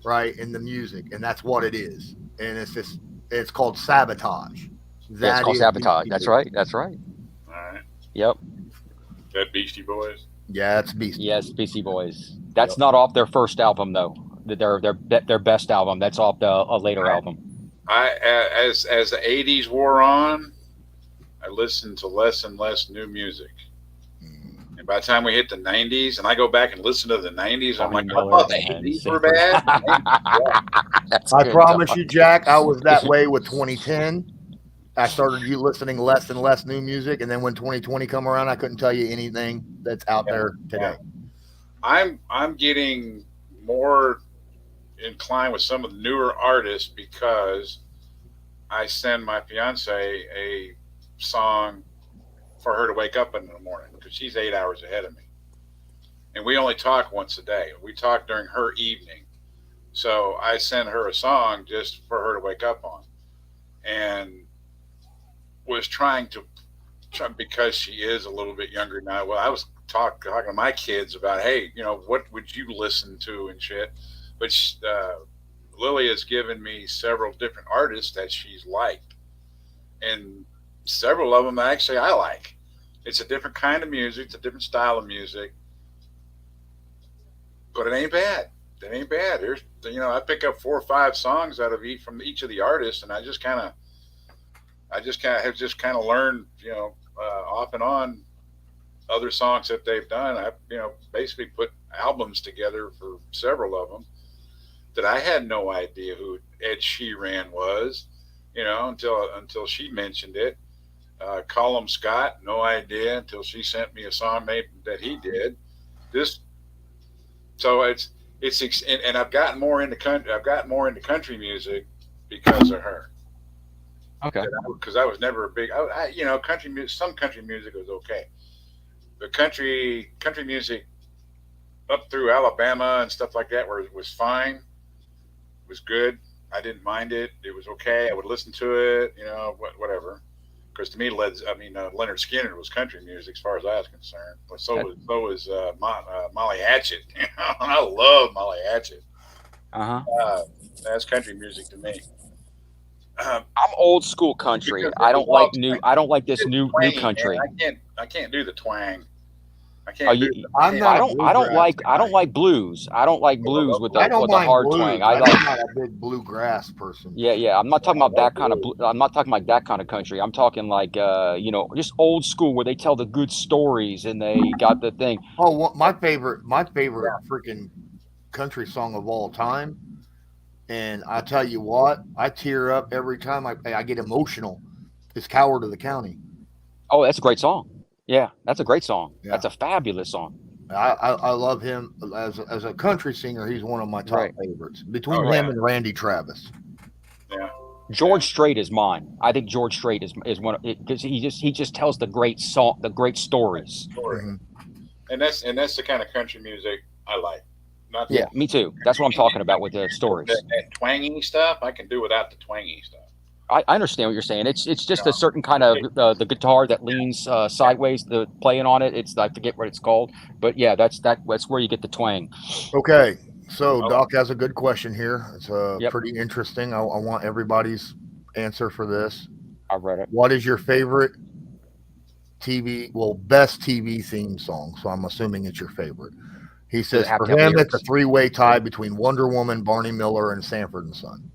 right, in the music, and that's what it is. And it's called Sabotage. It's called Sabotage. That's right. All right. Yep. That Beastie Boys? Yeah, it's Beastie. Yes, Beastie Boys. That's not off their first album though. Their best album. That's off a later album. As the 80s wore on, I listened to less and less new music. And by the time we hit the 90s, and I go back and listen to the 90s, I'm like, I thought the 80s were bad. I promise you, Jack, I was that way with 2010. I started listening less and less new music, and then when 2020 come around, I couldn't tell you anything that's out there today. I'm getting more inclined with some of the newer artists because I send my fiance a song for her to wake up in the morning because she's 8 hours ahead of me, and we only talk once a day. We talk during her evening, so I send her a song just for her to wake up on, and was trying to because she is a little bit younger now. Well, I was talking to my kids about, hey, what would you listen to and shit. But Lily has given me several different artists that she's liked, and several of them actually I like. It's a different kind of music, it's a different style of music, but it ain't bad. It ain't bad. I pick up 4 or 5 songs out of each from each of the artists, and I have just kind of learned, off and on other songs that they've done. I, basically put albums together for several of them that I had no idea who Ed Sheeran was, until she mentioned it. Colum Scott, no idea until she sent me a song that he did. This, so and I've gotten more into country music because of her. Okay. Because I was never a big, country music. Some country music was okay, but country music up through Alabama and stuff like that, where it was fine, was good. I didn't mind it. It was okay. I would listen to it, whatever. Because to me, Leonard Skinner was country music as far as I was concerned. But so was Molly Hatchet. I love Molly Hatchet. That's country music to me. I'm old school country. I don't like new. I don't like this new country. Man. I can't do the twang. I can't. I don't like blues. I don't like blues with the hard blues. twang. I'm not a big bluegrass person. Yeah. I'm not talking about that kind of. I'm not talking like that kind of country. I'm talking like just old school where they tell the good stories and they got the thing. Oh, well, my favorite freaking country song of all time. And I tell you what, I tear up every time I get emotional. It's "Coward of the County." Oh, that's a great song. Yeah, that's a great song. Yeah. That's a fabulous song. I love him as a country singer. He's one of my top favorites between him and Randy Travis. Yeah, George Strait is mine. I think George Strait is one because he just tells the great stories. Mm-hmm. And that's the kind of country music I like. Me too. That's what I'm talking about with the stories. That twangy stuff, I can do without the twangy stuff. I understand what you're saying. It's just a certain kind of the guitar that leans sideways, the playing on it. I forget what it's called, but yeah, that's where you get the twang. Okay, so Doc has a good question here. It's pretty interesting. I want everybody's answer for this. I read it. What is your favorite best TV theme song? So I'm assuming it's your favorite. He says for him, it's a 3-way tie between Wonder Woman, Barney Miller, and Sanford and Son.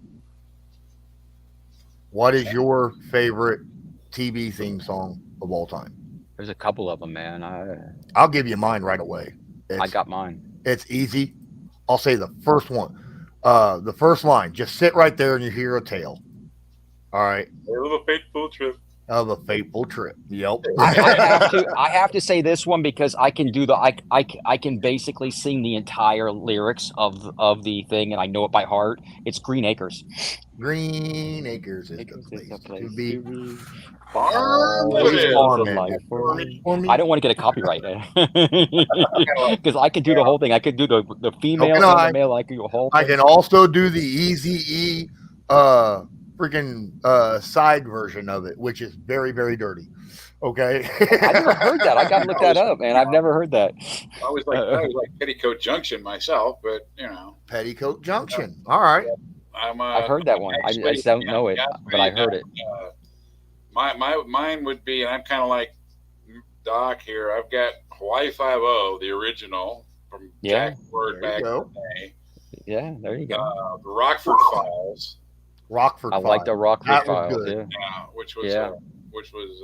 What is your favorite TV theme song of all time? There's a couple of them, man. I'll give you mine right away. I got mine. It's easy. I'll say the first one. The first line. Just sit right there and you hear a tale. All right. A fateful trip. Of a fateful trip. Yep. I have to say this one because I can do I can basically sing the entire lyrics of the thing and I know it by heart. It's Green Acres. Green Acres is the place to be. I don't want to get a copyright because I can do the whole thing. I can do the female and the male. I can do the whole thing. I can also do the Eazy-E freaking side version of it, which is very, very dirty. Okay. I never heard that. I gotta look that up, man. I've never heard that. I was like Petticoat Junction myself, but Petticoat Junction. All right. I've heard that one. I just don't know it, but I heard it. Mine would be, and I'm kind of like Doc here. I've got Hawaii 5-0, the original from Jack Word back in the day. Yeah, there you go. The Rockford Files. I like the Rockford Files. Yeah. Which was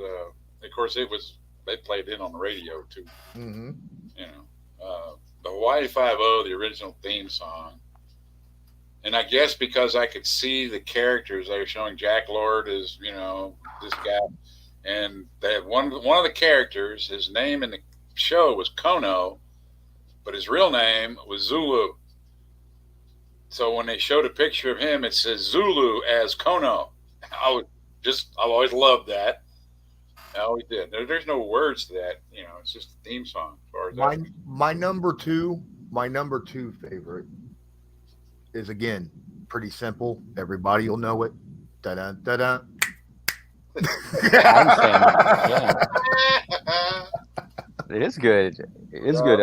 of course they played it on the radio too. Mm-hmm. The Hawaii 5-0, the original theme song. And I guess because I could see the characters, they were showing Jack Lord as, this guy. And they had one of the characters, his name in the show was Kono, but his real name was Zulu. So when they showed a picture of him, it says Zulu as Kono. I've always loved that. I always did. There's no words to that. It's just a theme song as far as that. My number two favorite is again pretty simple. Everybody will know it. Da da da da. Adam's Family. Yeah, it is good. It is good.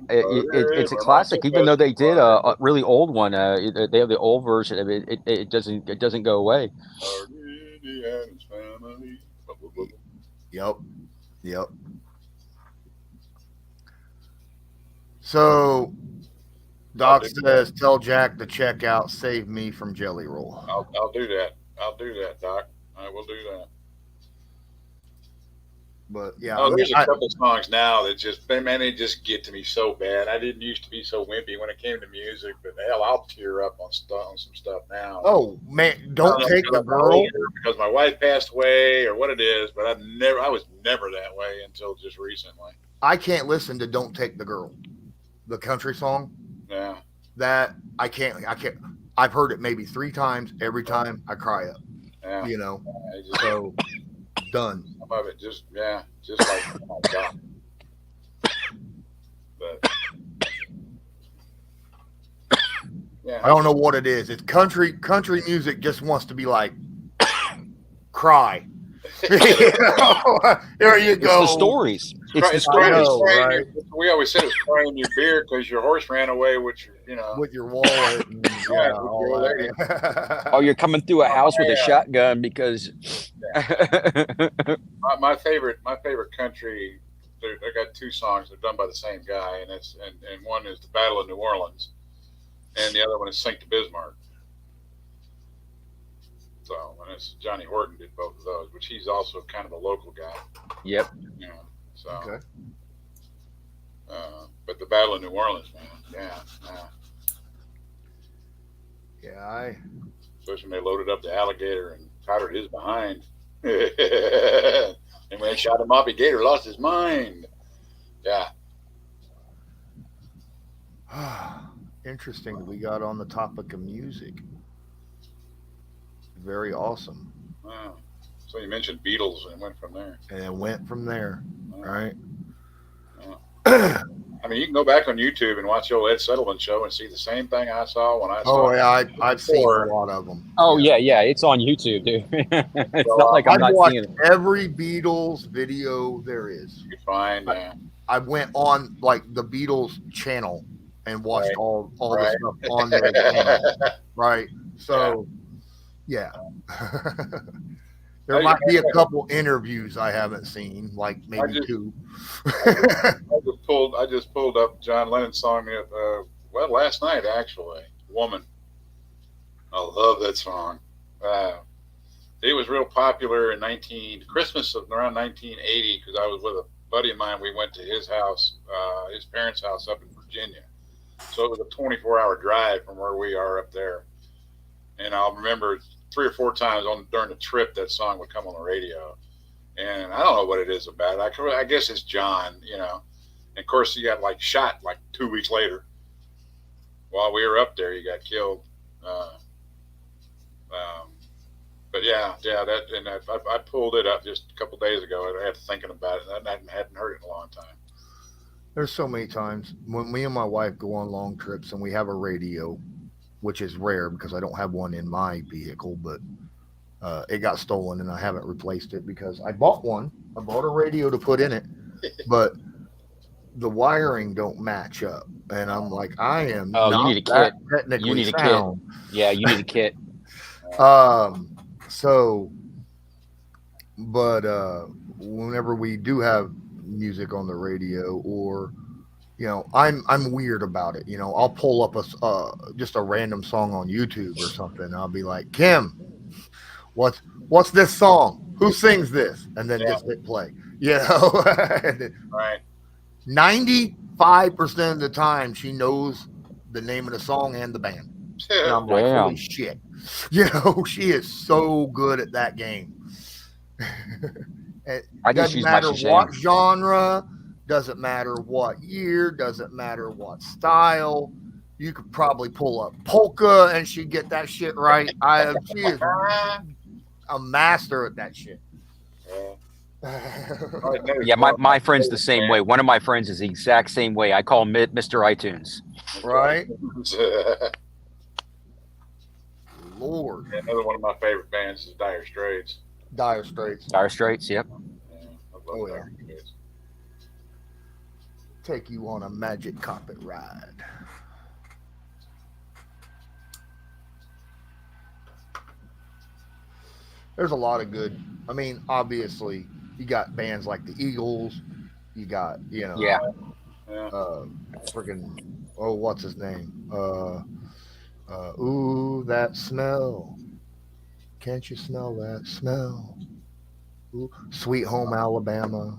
It's a classic, even though they did a really old one. They have the old version of it. It doesn't go away. Adam's Family. Yep. Yep. So Doc says, "Tell Jack to check out Save Me from Jelly Roll." I'll do that. I'll do that, Doc. I will do that. But yeah, there's a couple songs now that they just get to me so bad. I didn't used to be so wimpy when it came to music, but hell, I'll tear up on some stuff now. Oh man, don't take the girl because my wife passed away or what it is, but I was never that way until just recently. I can't listen to "Don't Take the Girl," the country song. Yeah, that I can't. I've heard it maybe 3 times. Every time I cry up. Yeah, so done. Some of it just like, oh my God. But I don't know what it is. It's country music just wants to be like cry. There you go. It's the stories. It's the stories. Right? We always said it's crying your beer because your horse ran away with your wallet. And, oh, you're coming through a house with a shotgun because. my favorite country. I got 2 songs. They're done by the same guy, and one is the Battle of New Orleans, and the other one is Sink to Bismarck. So, and it's Johnny Horton did both of those, which he's also kind of a local guy. Yep. So. Okay. But the Battle of New Orleans, man, yeah. Especially when they loaded up the alligator and powdered his behind. And when they shot him up, the gator lost his mind. Yeah. Interesting. We got on the topic of music. Very awesome. Wow. So you mentioned Beatles and went from there. All right. I mean, you can go back on YouTube and watch the old Ed Sullivan show and see the same thing I saw when I saw. Oh yeah, I've seen a lot of them. Oh yeah, it's on YouTube, dude. It's not like I'm not seeing it. Every Beatles video there is. You find. I went on like the Beatles channel and watched all the stuff on their channel. Right. So, yeah. There might be a couple interviews I haven't seen, like maybe 2. I just pulled up John Lennon's song last night actually, "Woman." I love that song. It was real popular in Christmas of around 1980 because I was with a buddy of mine. We went to his house, his parents' house up in Virginia. So it was a 24-hour drive from where we are up there. And I'll remember 3 or 4 times during the trip that song would come on the radio. And I don't know what it is about it. I guess it's John, And of course, he got shot 2 weeks later. While we were up there, he got killed. But I pulled it up just a couple days ago. I had thinking about it. I hadn't heard it in a long time. There's so many times when me and my wife go on long trips and we have a radio, which is rare because I don't have one in my vehicle, but it got stolen and I haven't replaced it because I bought one. I bought a radio to put in it, but the wiring don't match up. And I'm like, I am you need a kit. Technically you need sound. A kit. Yeah, you need a kit. Whenever we do have music on the radio or I'm weird about it. I'll pull up just a random song on YouTube or something. I'll be like, Kim, what's this song? Who sings this? And then just hit play. Right. 95% of the time, she knows the name of the song and the band. And I'm like, holy shit. She is so good at that game. It doesn't matter what genre. Doesn't matter what year, doesn't matter what style. You could probably pull up polka and she'd get that shit right. a master at that shit. Yeah, my friend's the same way. One of my friends is the exact same way. I call him Mr. iTunes. Right? Lord. Another one of my favorite bands is Dire Straits. Dire Straits. Dire Straits, yep. Yeah, I love Oh, Dire Straits. Take you on a magic carpet ride. There's a lot of good. I mean, obviously, you got bands like the Eagles. You got, Yeah. freaking, what's his name? Ooh, that smell. Can't you smell that smell? Ooh, Sweet Home Alabama.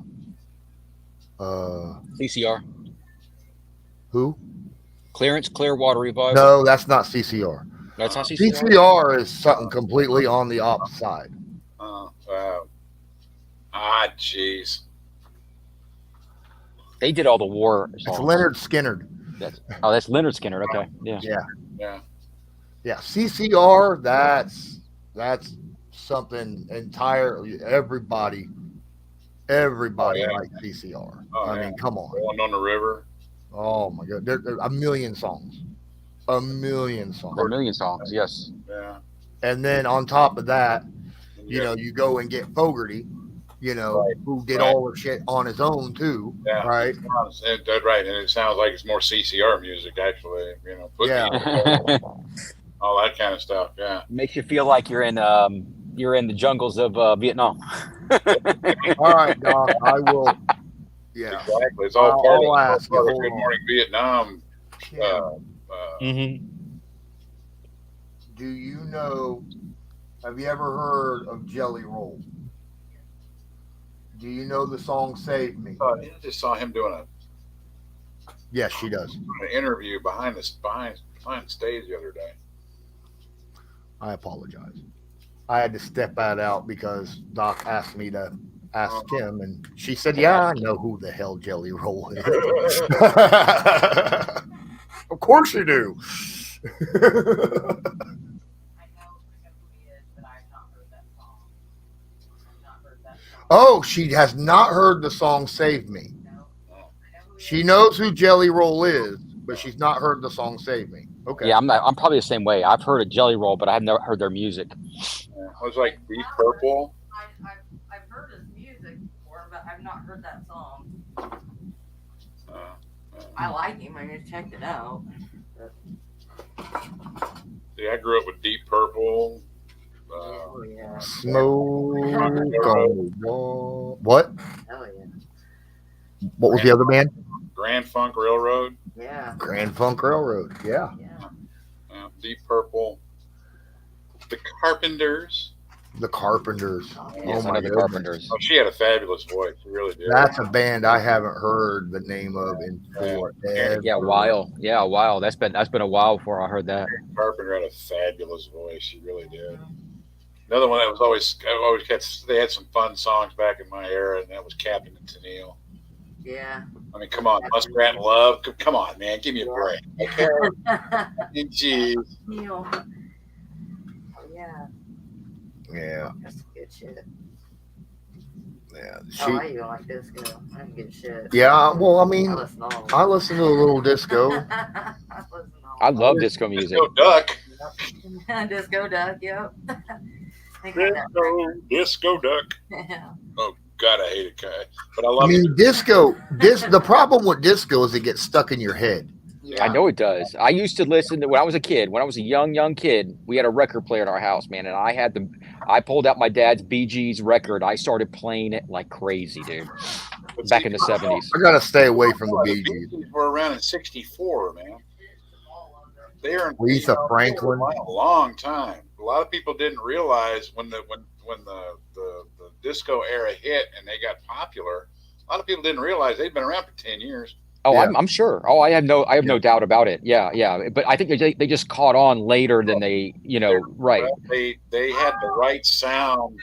CCR. Who? Clearance Clearwater Revival. No, that's not CCR. That's not CCR. CCR is something completely on the opposite side. Jeez. They did all the war songs. It's Leonard Skinner. That's Leonard Skinner. Okay, yeah. Yeah. CCR. That's something entirely. Everybody likes CCR. I mean, come on. Going on the river. Oh my God, there a million songs. A million songs, yes. Yeah. And then on top of that, you go and get Fogerty, who did all the shit on his own too, right? Right, and it sounds like it's more CCR music actually. All that kind of stuff. Yeah. Makes you feel like you're in the jungles of Vietnam. All right, Doc, I will. Yeah, exactly. It's all part of Good Morning Vietnam. Do you know? Have you ever heard of Jelly Roll? Do you know the song "Save Me"? I just saw him doing Yes, she does. an interview behind stage the other day. I apologize. I had to step that out because Doc asked me to ask him, and she said, "Yeah, I know who the hell Jelly Roll is." Of course you do. I know who he is, but I've not heard that song. Oh, she has not heard the song "Save Me." No. I know who he She is. knows who Jelly Roll is, but she's not heard the song "Save Me." Okay. Yeah, I'm probably the same way. I've heard of Jelly Roll, but I've never heard their music. Yeah. It was like Deep Purple. I've heard his music before, but I've not heard that song. I like him. I just checked it out. See, I grew up with Deep Purple. Oh yeah. Smoke on the wall. What? Hell yeah. What was the other band? Grand Funk Railroad. Yeah. Grand Funk Railroad. Yeah. Deep Purple. The Carpenters. The Carpenters. Yes, Oh I my know the goodness. Carpenters. Oh, she had a fabulous voice. She really did. That's a band I haven't heard the name of in forever. Yeah, a while. Yeah, a while. That's been a while before I heard that. Carpenter had a fabulous voice. She really did. Another one that was always they had some fun songs back in my era, and that was Captain and Tennille. Yeah. I mean, come on, Muskrat and Love. Come on, man, give me a break. Okay. Jeez. Neil. Yeah. Yeah. That's good shit. Yeah. Oh, I even like disco. That's good shit. Yeah. Well, I mean, I listen to all of I listen to a little disco. I listen to all I of love disco music. Disco Duck. it. Disco Duck, yep. Disco Duck. Yeah. Oh God, I hate it, guy. But I love I mean, it. disco. The problem with disco is it gets stuck in your head. Yeah. I know it does. I used to listen to when I was a kid. When I was a young kid, we had a record player in our house, man, and I pulled out my dad's Bee Gees record. I started playing it like crazy, dude. Back in the 70s. I gotta stay away from the Bee Bee Gees. Gees were around in '64, man. They're in Aretha Franklin. a long time. A lot of people didn't realize when the disco era hit and they got popular. A lot of people didn't realize they'd been around for 10 years. Oh, Yeah. I'm sure. Oh, I have no doubt about it. Yeah. But I think they just caught on later than they, right. They had the right sound,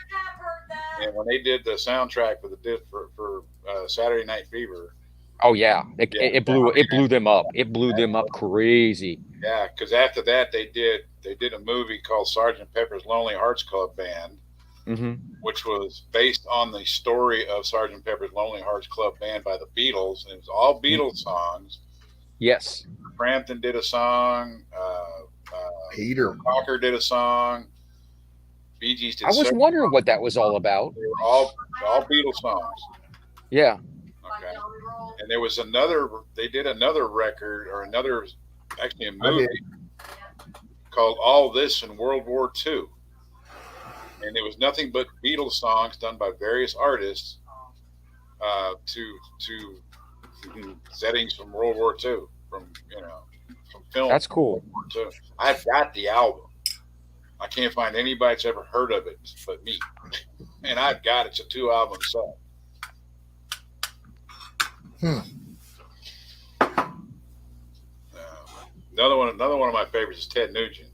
and when they did the soundtrack for Saturday Night Fever. Oh yeah, it blew them up. It blew them up crazy. Yeah, because after that they did a movie called Sergeant Pepper's Lonely Hearts Club Band. which was based on the story of Sgt. Pepper's Lonely Hearts Club Band by the Beatles. And it was all Beatles songs. Yes. Frampton did a song. Peter Cocker did a song. Bee Gees did. I was wondering what that was all about. They were all Beatles songs. Yeah. Okay. And there was another. They did another record or another, actually a movie called All This in World War II, and it was nothing but Beatles songs done by various artists to settings from World War II, from film. That's cool. World War II. I've got the album. I can't find anybody that's ever heard of it but me, and I've got it's a 2-album set. Another one of my favorites is Ted Nugent.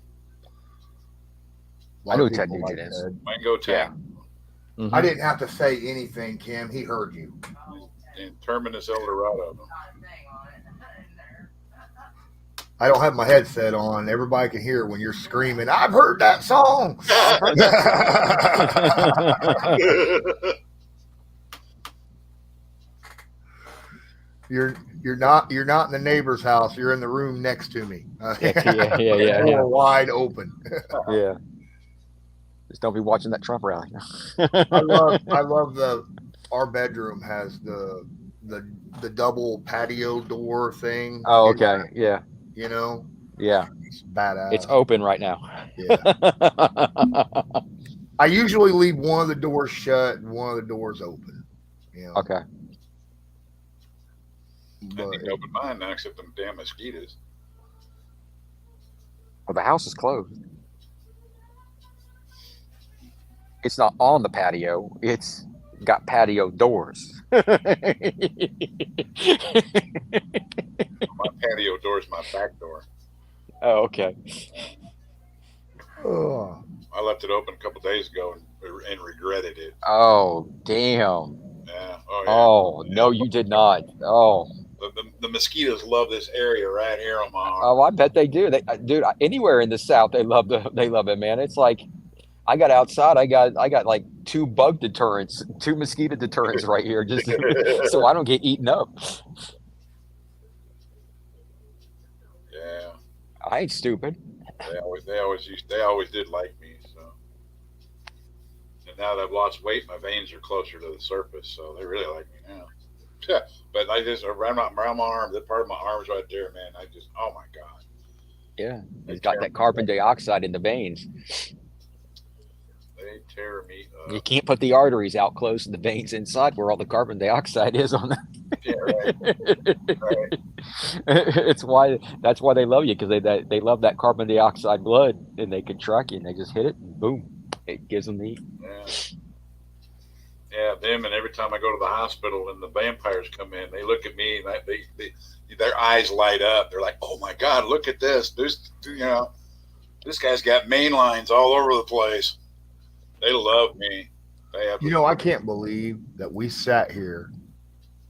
I know who Ted Nugent is. Mango Town. Yeah. I didn't have to say anything, Kim. He heard you. And Terminus Eldorado. I don't have my headset on. Everybody can hear it when you're screaming, I've heard that song. You're not in the neighbor's house. You're in the room next to me. Yeah. Wide open. Yeah. Just don't be watching that Trump rally. I love our bedroom has the double patio door thing. Oh, okay. Yeah. You know? Yeah. It's badass. It's open right now. Yeah. I usually leave one of the doors shut and one of the doors open. You know? Okay. I need to open mine now, except them damn mosquitoes. Well, the house is closed. It's not on the patio. It's got patio doors. My patio door is my back door. Oh, okay. Oh. I left it open a couple days ago and regretted it. Oh, damn. Yeah. Oh, yeah. Oh, no, you did not. Oh. The mosquitoes love this area right here on my arm. Oh, I bet they do. Dude, anywhere in the South, they love it, man. It's like I got outside. I got like 2 bug deterrents, 2 mosquito deterrents right here, just so I don't get eaten up. Yeah. I ain't stupid. They always did like me. So, and now that I've lost weight, my veins are closer to the surface, so they really like me now. Yeah, but I just around my arm, that part of my arm is right there, man. I just, oh my god. Yeah, it's got that carbon dioxide in the veins. They tear me up. You can't put the arteries out close and the veins inside where all the carbon dioxide is on them. Yeah, right. That's why they love you, because they love that carbon dioxide blood, and they can track you and they just hit it and boom, it gives them the. Yeah, them, and every time I go to the hospital and the vampires come in, they look at me and their eyes light up. They're like, "Oh my God, look at this! This guy's got main lines all over the place." They love me. I can't believe that we sat here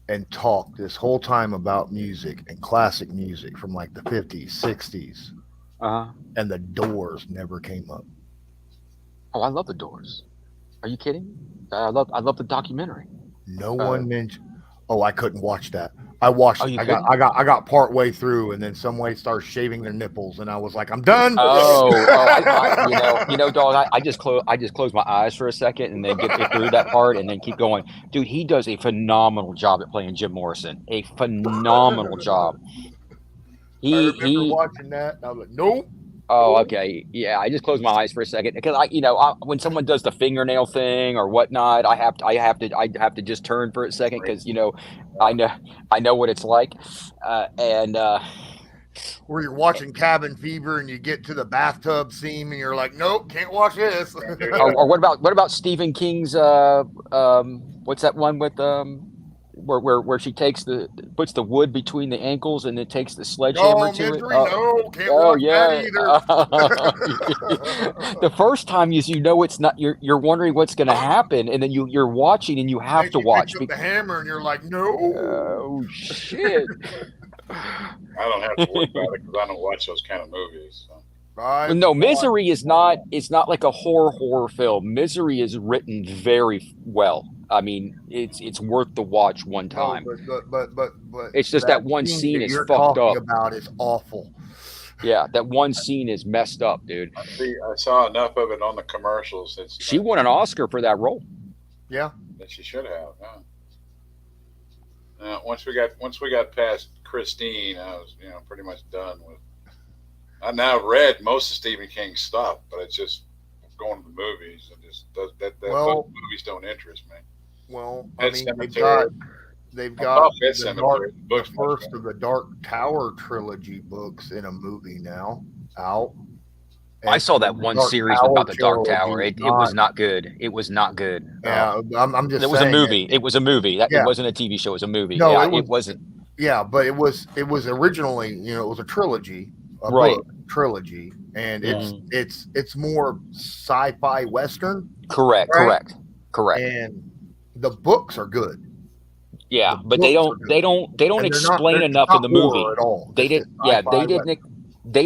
and talked this whole time about music and classic music from like the 50s, 60s, and the Doors never came up. Oh, I love the Doors. Are you kidding? I love the documentary. No one mentioned. Oh, I couldn't watch that. I watched. I got part way through, and then somebody started shaving their nipples, and I was like, I'm done. Dog. I just close my eyes for a second, and then get through that part, and then keep going. Dude, he does a phenomenal job at playing Jim Morrison. A phenomenal job. I remember watching that. And I was like, nope. Oh, okay. Yeah, I just close my eyes for a second because when someone does the fingernail thing or whatnot, I have to just turn for a second because I know what it's like, where you're watching Cabin Fever and you get to the bathtub scene and you're like, nope, can't watch this. or what about Stephen King's what's that one with where she puts the wood between the ankles and it takes the sledgehammer to it. No, can't watch that either. The first time it's not. You're wondering what's going to happen, and then you're watching and you have to watch. The hammer and you're like, no. Oh shit. I don't have to worry about it because I don't watch those kind of movies. So. No, Misery is not. It's not like a horror film. Misery is written very well. I mean, it's worth the watch one time. But it's just that one scene that is you're fucked talking up. about is awful. Yeah, that one scene is messed up, dude. I saw enough of it on the commercials. She won an Oscar for that role. Yeah, that she should have. Once we got past Christine, I was pretty much done with. I now read most of Stephen King's stuff, but it's just going to the movies and just movies don't interest me. Well, Pet I mean, Cemetery. they've got the first of the Dark Tower trilogy books in a movie now out. I saw that one series about the Dark Tower. It was not good. It was not good. Yeah, I'm just. It was a movie. It was a movie. It wasn't a TV show. It was a movie. No, yeah, it wasn't. Yeah, but it was originally, it was a trilogy, book trilogy, and it's more sci-fi western. Correct. And the books are good. Yeah, but they don't explain enough in the movie. At all. They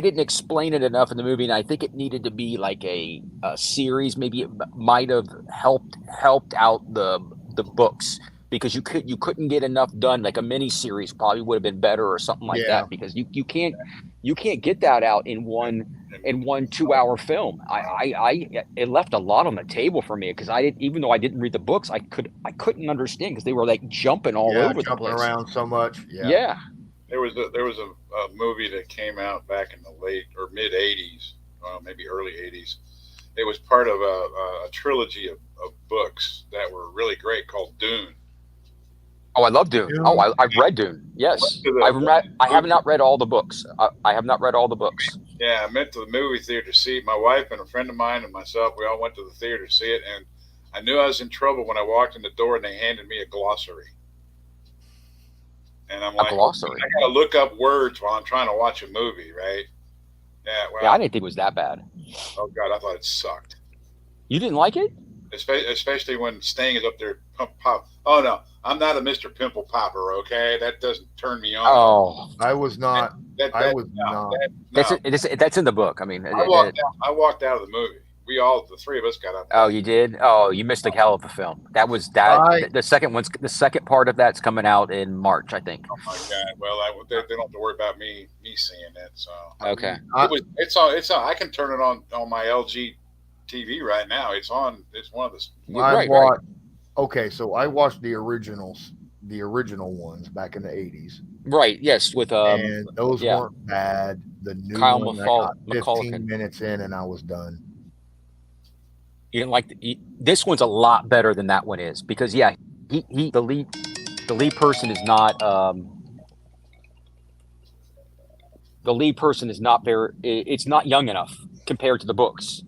didn't explain it enough in the movie, and I think it needed to be like a series. Maybe it might have helped out the books, because you couldn't get enough done. Like a mini series probably would have been better or something like that, because you can't get that out in one 2-hour film. It left a lot on the table for me, because even though I didn't read the books, I couldn't understand, because they were like jumping all over the place, around so much. Yeah. There was a movie that came out back in the late or mid '80s, maybe early '80s. It was part of a trilogy of books that were really great called Dune. Oh, I love Dune. Oh, I've read Dune. Yes, I have not read all the books. I have not read all the books. Yeah, I went to the movie theater to see it. My wife and a friend of mine and myself. We all went to the theater to see it, and I knew I was in trouble when I walked in the door and they handed me a glossary. And I'm like, I gotta look up words while I'm trying to watch a movie, right? Yeah. Well, I didn't think it was that bad. Oh God, I thought it sucked. You didn't like it? Especially when Sting is up there pop. Oh no, I'm not a Mr. Pimple Popper. Okay, that doesn't turn me on. Oh, I was not. That's in the book. I mean, I walked out of the movie. The three of us got up. Oh, you did? Oh, you missed a hell of a film. That was that. The second part of that's coming out in March, I think. Oh my God! Well, they don't have to worry about me seeing it. So okay, it's on. I can turn it on my LG TV right now. It's on. It's one of the. Right. Okay, so I watched the original ones back in the '80s. Right. Yes, with and those weren't bad. The new Kyle one, I got 15 minutes in, and I was done. You didn't like this one's a lot better than that one is, because the lead person is not it's not young enough compared to the books.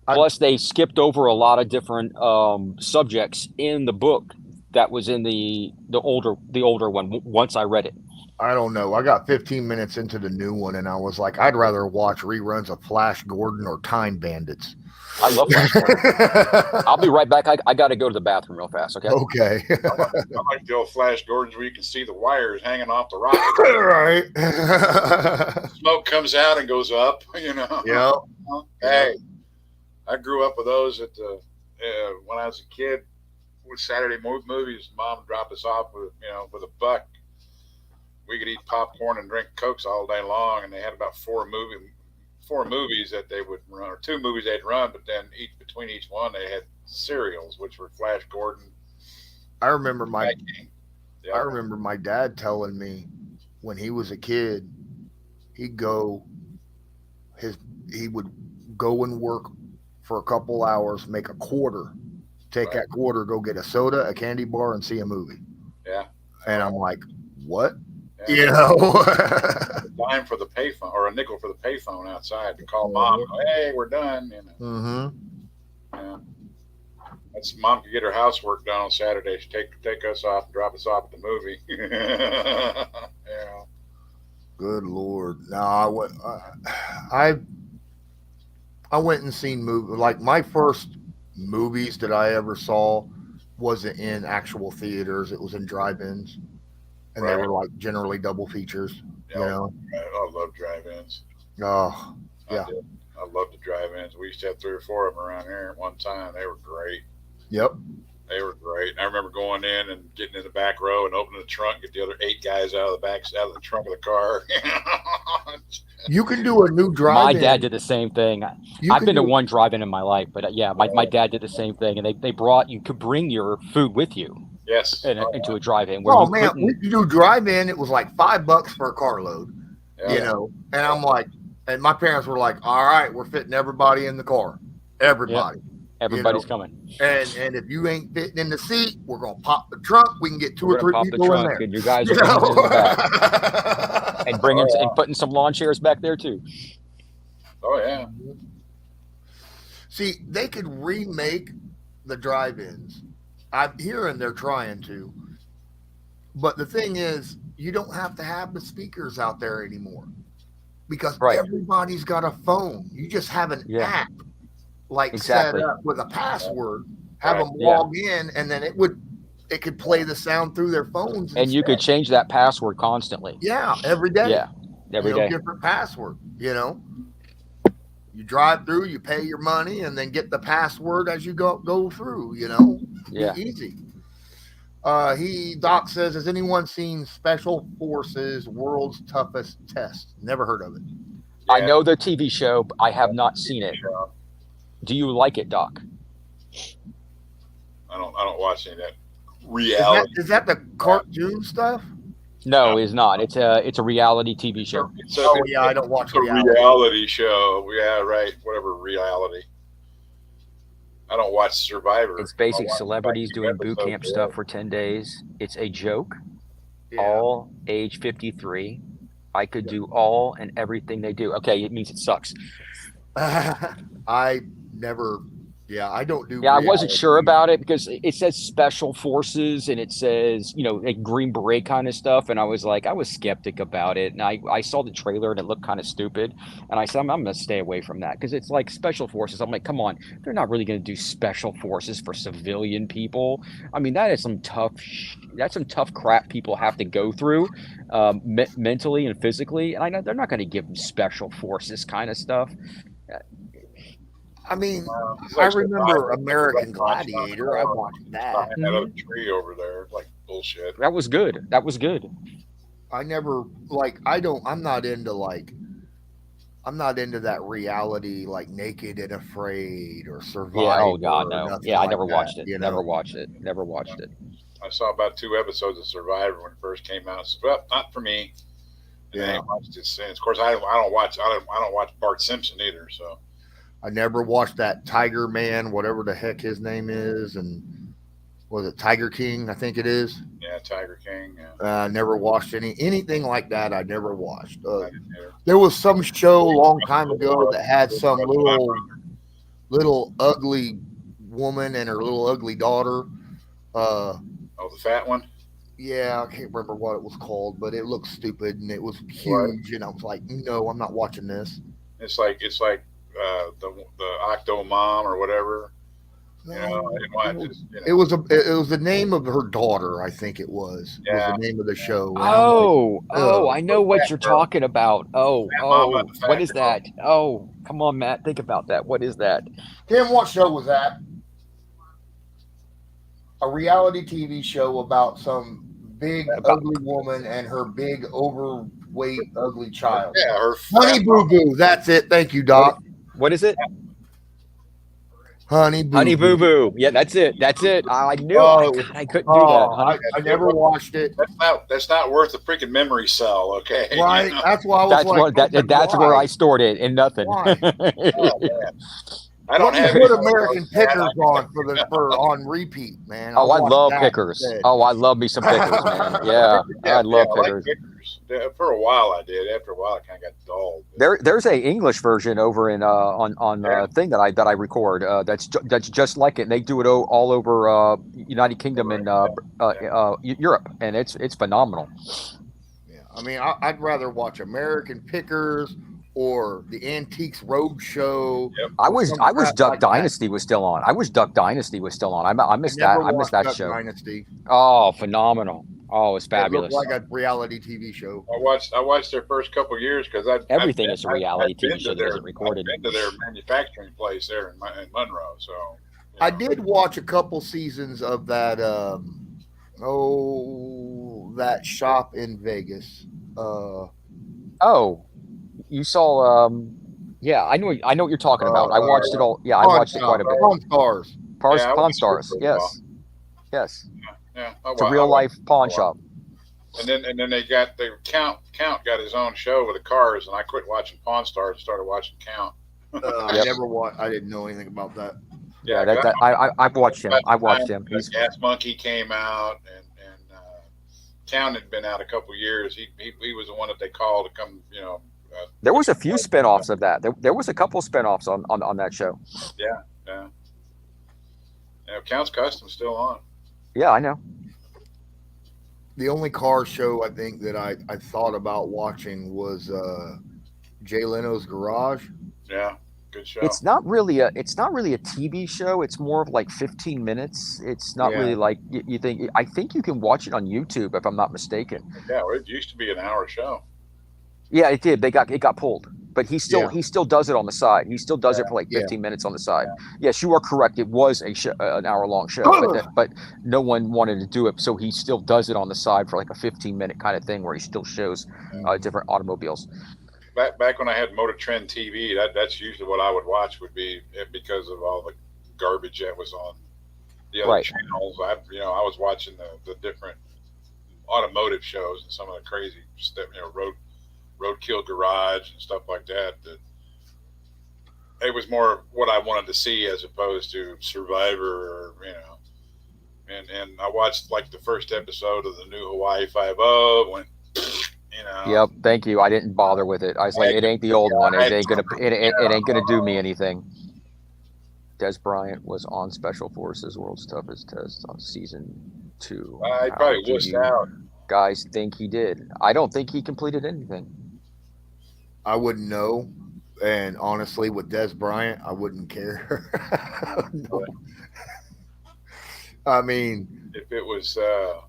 Plus, they skipped over a lot of different subjects in the book that was in the older one. Once I read it, I don't know. I got 15 minutes into the new one, and I was like, I'd rather watch reruns of Flash Gordon or Time Bandits. I love Flash Gordon. I'll be right back. I got to go to the bathroom real fast. Okay. Okay. I like the old Flash Gordons where you can see the wires hanging off the rocket. Right. Smoke comes out and goes up. Yeah. Hey, I grew up with those when I was a kid. With Saturday movies, Mom would drop us off with a buck. We could eat popcorn and drink Cokes all day long, and they had about four movies that they would run, or 2 movies they'd run, but then between each one they had serials, which were Flash Gordon. I remember my dad telling me when he was a kid, he would go and work for a couple hours, make a quarter, take that quarter, go get a soda, a candy bar, and see a movie. Yeah. And I'm like, what? Yeah. A dime for the payphone, or a nickel for the payphone outside to call Mom. Hey, we're done. Mm-hmm. Yeah. That's Mom could get her housework done on Saturday. She'd take us off and drop us off at the movie. Yeah. Good Lord. No, I went and seen movies. Like, my first movies that I ever saw wasn't in actual theaters. It was in drive-ins. And they were like generally double features, I love drive-ins. Oh, Yeah. I did. I loved the drive-ins. We used to have 3 or 4 of them around here at one time. They were great. Yep. They were great. I remember going in and getting in the back row and opening the trunk, get the other 8 guys out of the trunk of the car. You can do a new drive-in. My dad did the same thing. You I've can been to do- one drive-in in my life, but yeah, my dad did the same thing, and they brought you could bring your food with you Yes. into a drive-in where Oh you man, couldn't. we could do drive-in. It was like $5 for a carload. Yeah. You know, and I'm like, and my parents were like, "All right, we're fitting everybody in the car. Everybody. Everybody's coming. And if you ain't fitting in the seat, we're gonna pop the trunk. We can get 2 or 3 pop the people in trunk, there. and you guys are getting in the back and bringing and putting some lawn chairs back there too. Oh yeah. See, they could remake the drive-ins. I'm hearing they're trying to, but the thing is, you don't have to have the speakers out there anymore because everybody's got a phone. You just have an app, like set up with a password. Have them log in, and then it could play the sound through their phones. And you could change that password constantly. Yeah, every day. Yeah, every day. Different password. You know, you drive through, you pay your money, and then get the password as you go through. You know, yeah, easy. Doc says, has anyone seen Special Forces World's Toughest Test? Never heard of it. Yeah. I know the TV show, but I have not seen it. Do you like it, Doc? I don't watch any of that reality. Is that the cartoon stuff? No, it's not. It's a reality TV show. I don't watch reality show. Yeah, right. Whatever reality. I don't watch Survivor. It's basically celebrities doing boot camp stuff for 10 days. It's a joke. All age 53. I could do all and everything they do. Okay, it means it sucks. I never. Yeah, I don't do. Yeah, I wasn't sure about it because it says special forces and it says, like Green Beret kind of stuff. And I was skeptic about it. And I saw the trailer and it looked kind of stupid. And I said, I'm going to stay away from that because it's like special forces. I'm like, come on, they're not really going to do special forces for civilian people. I mean, that's some tough crap people have to go through mentally and physically. And I know they're not going to give them special forces kind of stuff. I mean, I remember American Gladiator. I watched that. That other tree over there, like bullshit. That was good. I never I'm not into that reality like Naked and Afraid or Survivor. Yeah, oh God, no. Yeah, I never watched it. You know? Never watched it. I saw about 2 episodes of Survivor when it first came out. I said, well, not for me. And I watched it since. Of course, I don't watch Bart Simpson either. So I never watched that Tiger Man, whatever the heck his name is, and was it Tiger King? I think it is. Yeah, Tiger King. I never watched anything like that. I never watched. There was some show a long time ago that had some little ugly woman and her little ugly daughter. The fat one. Yeah, I can't remember what it was called, but it looked stupid and it was huge, and I was like, no, I'm not watching this. It's like the Octo Mom or whatever. It was the name of her daughter, I think it was. Yeah. Was the name of the show. I know what you're talking about. What is that? Oh, come on, Matt, think about that. What is that? Tim, what show was that? A reality TV show about some big ugly woman and her big overweight ugly child. Yeah, her Honey Boo Boo. That's it. Thank you, Doc. What is it? Honey Boo Honey Boo Boo. Yeah, that's it. I knew I couldn't do that. I never watched it. That's not worth a freaking memory cell, okay? Right. That's why I was that's where I stored it in nothing. I don't have put American Pickers on repeat, man. I love Pickers. Instead. I love me some Pickers, man. Yeah, I love Pickers. For a while, I did. After a while, it kind of got dull. There's a English version over in on thing that I record. That's just like it. And they do it all over United Kingdom and Europe, and it's phenomenal. Yeah, I mean, I'd rather watch American Pickers or the Antiques Roadshow. Yep. I was Duck Dynasty was still on. I wish Duck Dynasty was still on. I missed that. I missed that show. Dynasty. Oh, phenomenal. Oh, it's It fabulous. looked like a reality TV show. I watched their first couple years because Everything is a reality I'd been TV show to that isn't recorded. I'd been to their manufacturing place there in Monroe. So I did watch a couple seasons of that. That shop in Vegas. Oh, you saw? Yeah, I know what you're talking about. I watched it all. Yeah, I watched it quite a bit. Pawn Stars. I Pawn watched it Stars. for a while. Yes. Yeah, It's a real life pawn shop. And then they Count got his own show with the cars, and I quit watching Pawn Stars and started watching Count. I never watched. I didn't know anything about that. Yeah, I've watched him. I've watched him. He's Gas Monkey came out, and Count had been out a couple years. He was the one that they called to come. There was a few spinoffs of that. There was a couple spinoffs on that show. Yeah. Count's Custom's still on. Yeah, I know. The only car show I think that I thought about watching was Jay Leno's Garage. Yeah, good show. It's not really a TV show. It's more of like 15 minutes. It's not really like you think. I think you can watch it on YouTube if I'm not mistaken. Yeah, well, it used to be an hour show. Yeah, it did. It got pulled, but he still does it on the side. He still does it for like 15 minutes on the side. Yes, you are correct. It was an hour long show, but no one wanted to do it, so he still does it on the side for like a 15-minute kind of thing where he still shows different automobiles. Back when I had Motor Trend TV, that's usually what I would watch. Would be because of all the garbage that was on the other channels. I was watching the different automotive shows and some of the crazy stuff. Roadkill Garage and stuff like that. That it was more what I wanted to see as opposed to Survivor, And I watched like the first episode of the new Hawaii 5-0. Went, Yep. Thank you. I didn't bother with it. I was like, it ain't the old one. It ain't gonna do me anything. Des Bryant was on Special Forces World's Toughest Test on season 2. I probably wussed out. Guys think he did. I don't think he completed anything. I wouldn't know, and honestly, with Des Bryant, I wouldn't care. No. I mean, if it was, oh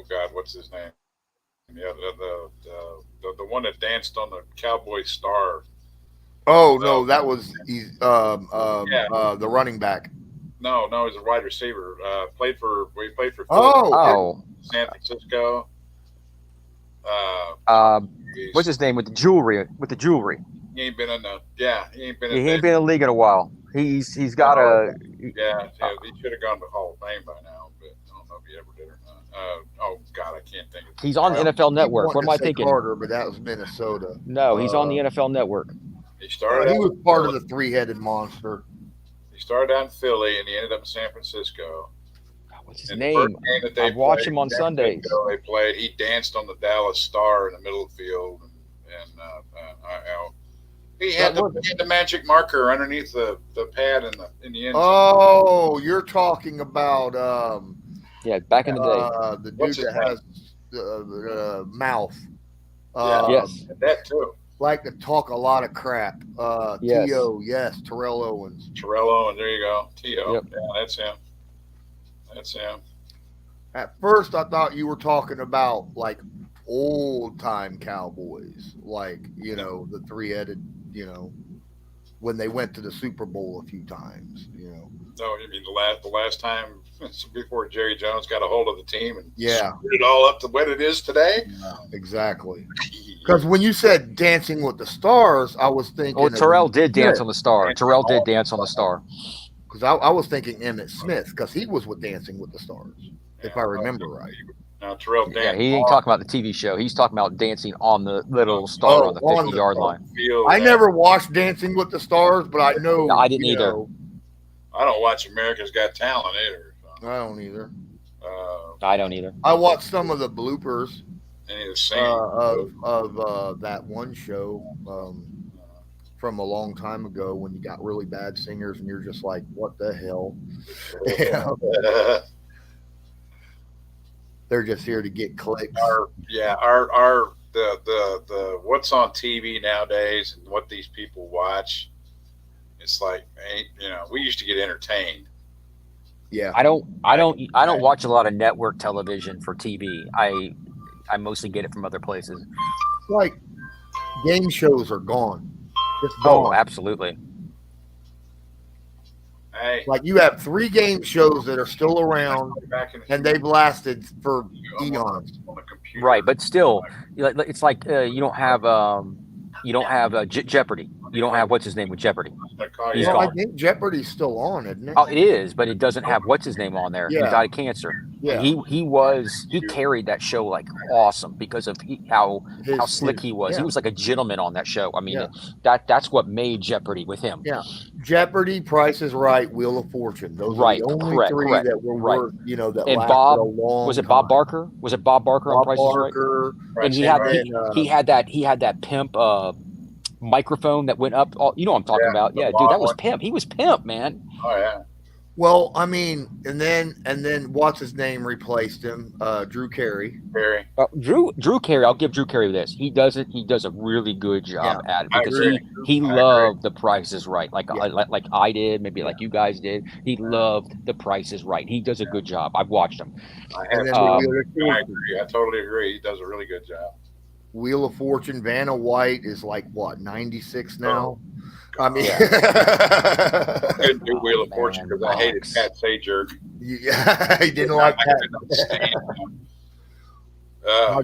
God, what's his name? Yeah, the one that danced on the Cowboy Star. Oh no, that was the running back. No, he's a wide receiver. We played for San Francisco. What's his name with the jewelry? He ain't been in the league in a while. He's got a. He should have gone to the Hall of Fame by now, but I don't know if he ever did or not. Oh God, I can't think of it. He's on the NFL Network. What am I thinking? Carter, but that was Minnesota. No, he's on the NFL Network. He was part of the three-headed monster. He started out in Philly and he ended up in San Francisco. What's his name? I watch him on Sundays. They played. He danced on the Dallas Star in the middle of the field, and he had the magic marker underneath the pad in the end zone. Oh, you're talking about back in the day, the dude that has the mouth. Yes, that too. Like to talk a lot of crap. Yes. T.O. Yes, Terrell Owens. There you go. T.O. Yep. Yeah, that's him. At first, I thought you were talking about like old time Cowboys, like the three-headed, when they went to the Super Bowl a few times, No, you mean the last time before Jerry Jones got a hold of the team and screwed it all up to what it is today? Yeah, exactly. Because when you said Dancing with the Stars, I was thinking. Oh, Terrell did dance on the Star. Terrell did dance on the Star. Because I was thinking Emmett Smith, because he was with Dancing with the Stars, if I remember right. Now Terrell danced. Yeah, he ain't talking about the TV show. He's talking about dancing on the little star on the 50-yard line. I never watched Dancing with the Stars, but I know. No, I didn't either. I don't watch America's Got Talent either. So. I don't either. I don't either. I watched some of the bloopers of that one show from a long time ago when you got really bad singers and you're just like, what the hell? They're just here to get clicks. The what's on TV nowadays and what these people watch, it's like, we used to get entertained. Yeah. I don't watch a lot of network television for TV. I mostly get it from other places. Like game shows are gone. Just Oh, gone. absolutely. Hey, Like you have 3 game shows that are still around, back in and they've lasted for eons. on the computer. Right, but still, it's like you don't have Jeopardy. You don't have what's his name with Jeopardy. He's Well, I gone. think Jeopardy's still on, isn't it? Oh, it is, but it doesn't have what's his name on there. He Yeah. died of cancer. Yeah. And he carried that show like awesome because of how slick he was. Yeah. He was like a gentleman on that show. I mean, Yeah. that's what made Jeopardy with him. Yeah. Jeopardy, Price is Right, Wheel of Fortune. Those Right, are the only correct, 3 correct, that were right. worth, that And lasted Bob, a long was it time. Bob Barker? Was it Bob Barker on Bob Price is Right? Barker. And he had that pimp microphone that went up. You know what I'm talking about? Yeah, dude, that was pimp. He was pimp, man. Oh yeah. Well, I mean, and then what's his name replaced him? Drew Carey. Very. Drew Carey. I'll give Drew Carey this. He does a really good job at it I because agree. he I loved The Price is Right, like Yeah. like I did, maybe like you guys did. He loved The Price is Right. He does a good job. I've watched him. And then I agree. I totally agree. He does a really good job. Wheel of Fortune. Vanna White is like what, 96 now? I mean, I couldn't do Wheel of Fortune because I hated Pat Sajak. yeah, he didn't like I that. could not stand him.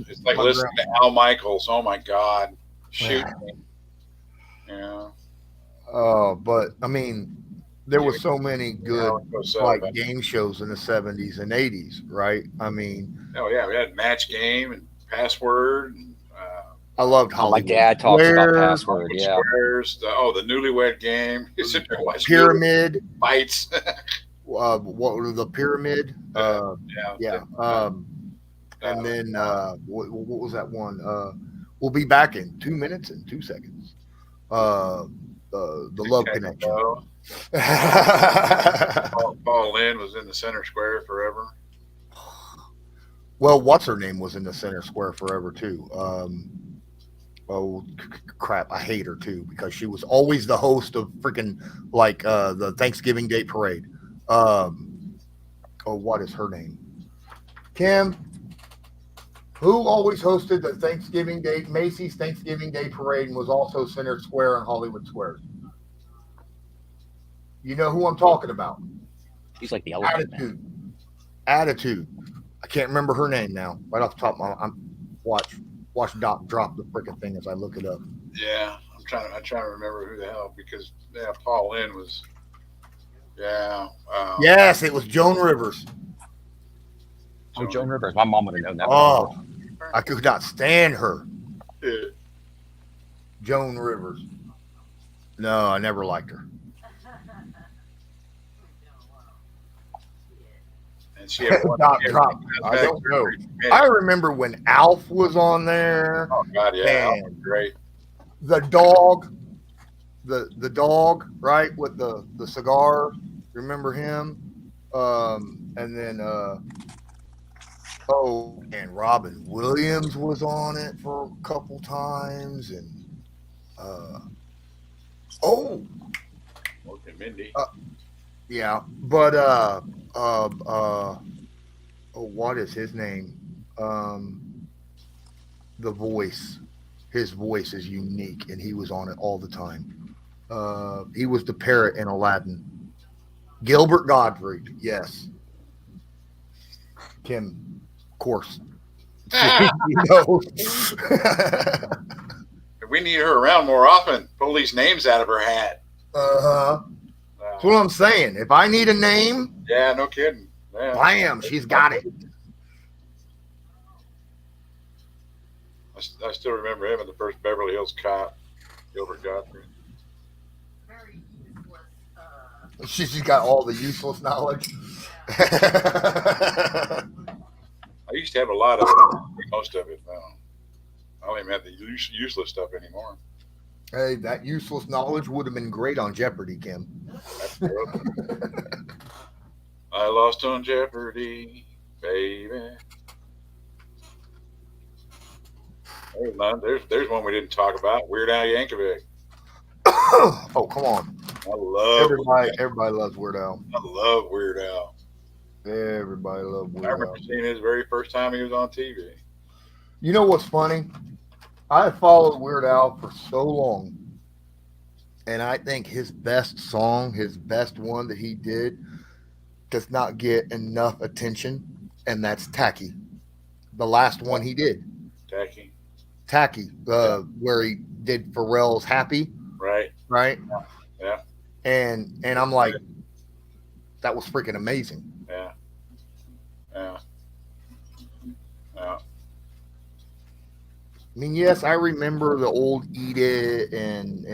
It's like listening to Al Michaels. Oh my God, shoot me. Yeah. But I mean, there were so many good like game shows in the 70s and 80s, right? I mean, oh yeah, we had Match Game and Password. And, I loved Hollywood. My dad talks about Password. Yeah. Squares, the Newlywed Game. Pyramid fights. What was the Pyramid? Yeah. And then what was that one? We'll be back in 2 minutes and 2 seconds. The Love Connection. Paul Lynn was in the center square forever. Well, what's her name was in the center square forever too. Crap, I hate her too because she was always the host of freaking like the Thanksgiving Day Parade. What is her name? Kim. Who always hosted the Thanksgiving Day Macy's Thanksgiving Day Parade and was also center square on Hollywood Squares? You know who I'm talking about? She's like the elephant. Attitude. I can't remember her name now. Right off the top of my watch Doc drop the freaking thing as I look it up. Yeah, I'm trying to remember who the hell because Paul Lynn was. Yeah. Yes, it was Joan Rivers. Oh, Joan Rivers. My mom would have known that. Oh, I could not stand her. Yeah. Joan Rivers. No, I never liked her. And she had one Doc drop. I don't know. I remember when Alf was on there. Oh God, yeah, Alf was great. The dog, the dog, right, with the cigar. Remember him? And then and Robin Williams was on it for a couple times, and Mindy. Yeah, but what is his name? The voice. His voice is unique, and he was on it all the time. He was the parrot in Aladdin. Gilbert Gottfried, yes. Kim, of course. We need her around more often. Pull these names out of her hat. That's what I'm saying. If I need a name, yeah, no kidding. Yeah. Bam, she's got it. I still remember him in the first Beverly Hills Cop, Gilbert Gottfried. Very useless. She's got all the useless knowledge. I used to have a lot of it, most of it now. I don't even have the useless stuff anymore. Hey, that useless knowledge would have been great on Jeopardy, Kim. I lost on Jeopardy, baby. There's one we didn't talk about. Weird Al Yankovic. Oh, come on. I love everybody loves Weird Al. I love Weird Al. Everybody loved I Weird remember Al. seeing his very first time he was on TV. You know what's funny? I followed Weird Al for so long, and I think his best song, his best one that he did, does not get enough attention, and that's Tacky. The last one he did, Tacky. Tacky, Yeah. where he did Pharrell's Happy, Right. right? Yeah. And I'm like, that was freaking amazing. Yeah. Yeah. Yeah. I mean, yes, I remember the old Eat It and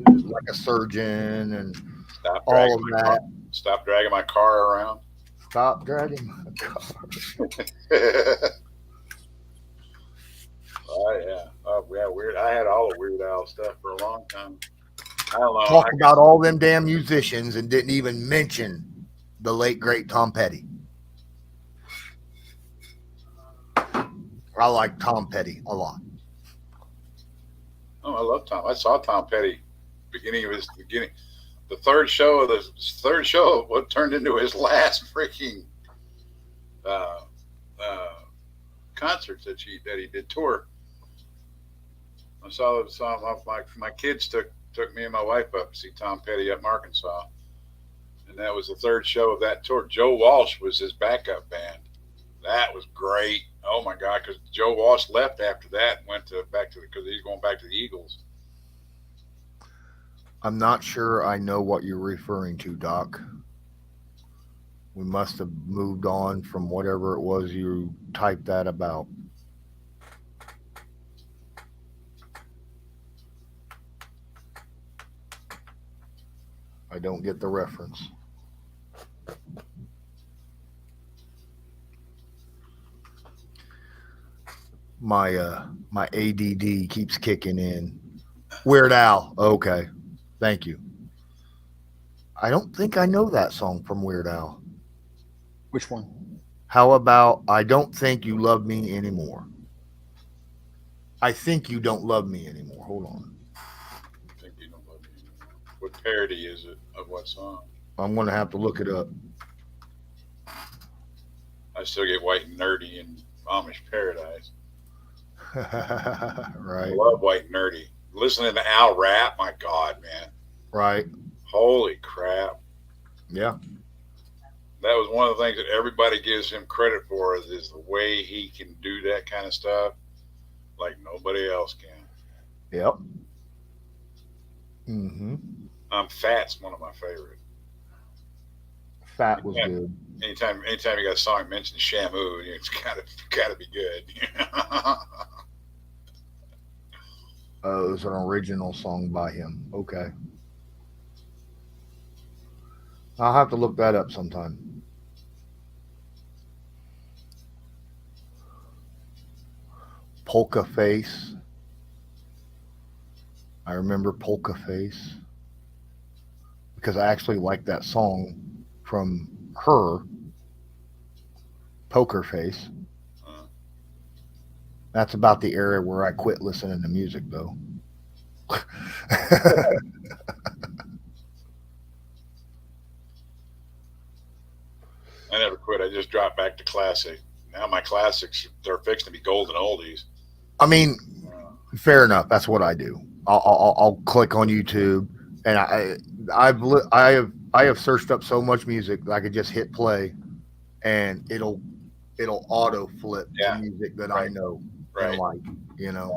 like a surgeon and Stop all dragging of my car. that. Stop dragging my car around. Stop dragging my car. Oh yeah. Oh yeah. Weird. I had all the Weird Al stuff for a long time. I don't know. Talk about all them damn musicians and didn't even mention the late great Tom Petty. I like Tom Petty a lot. Oh, I love Tom. I saw Tom Petty beginning. The third show of what turned into his last freaking uh, uh, concerts that he did tour. I saw my kids took me and my wife up to see Tom Petty up in Arkansas, and that was the third show of that tour. Joe Walsh was his backup band. That was great. Oh my God! Because Joe Walsh left after that and went because he's going back to the Eagles. I'm not sure I know what you're referring to, Doc. We must have moved on from whatever it was you typed that about. I don't get the reference. My ADD keeps kicking in. Weird Al. Okay. Thank you. I don't think I know that song from Weird Al. Which one? How about I Don't Think You Love Me Anymore? I think you don't love me anymore. Hold on. I think you don't love me anymore. What parody is it of what song? I'm going to have to look it up. I still get White and Nerdy in Amish Paradise. Right. I love White and Nerdy. Listening to Al rap, my God, man. Right. Holy crap. Yeah. That was one of the things that everybody gives him credit for is the way he can do that kind of stuff like nobody else can. Yep. Mm-hmm. Fat's one of my favorites. Fat was good. Anytime you got a song mentioned Shamu, it's gotta be good. Oh, it was an original song by him. Okay. I'll have to look that up sometime. Polka Face. I remember Polka Face because I actually like that song from her, Poker Face. That's about the era where I quit listening to music, though. I never quit. I just dropped back to classic. Now my classics, they're fixed to be golden oldies. I mean, fair enough. That's what I do. I'll click on YouTube, and I have searched up so much music that I could just hit play, and it'll auto flip to music that I know and like. Yeah.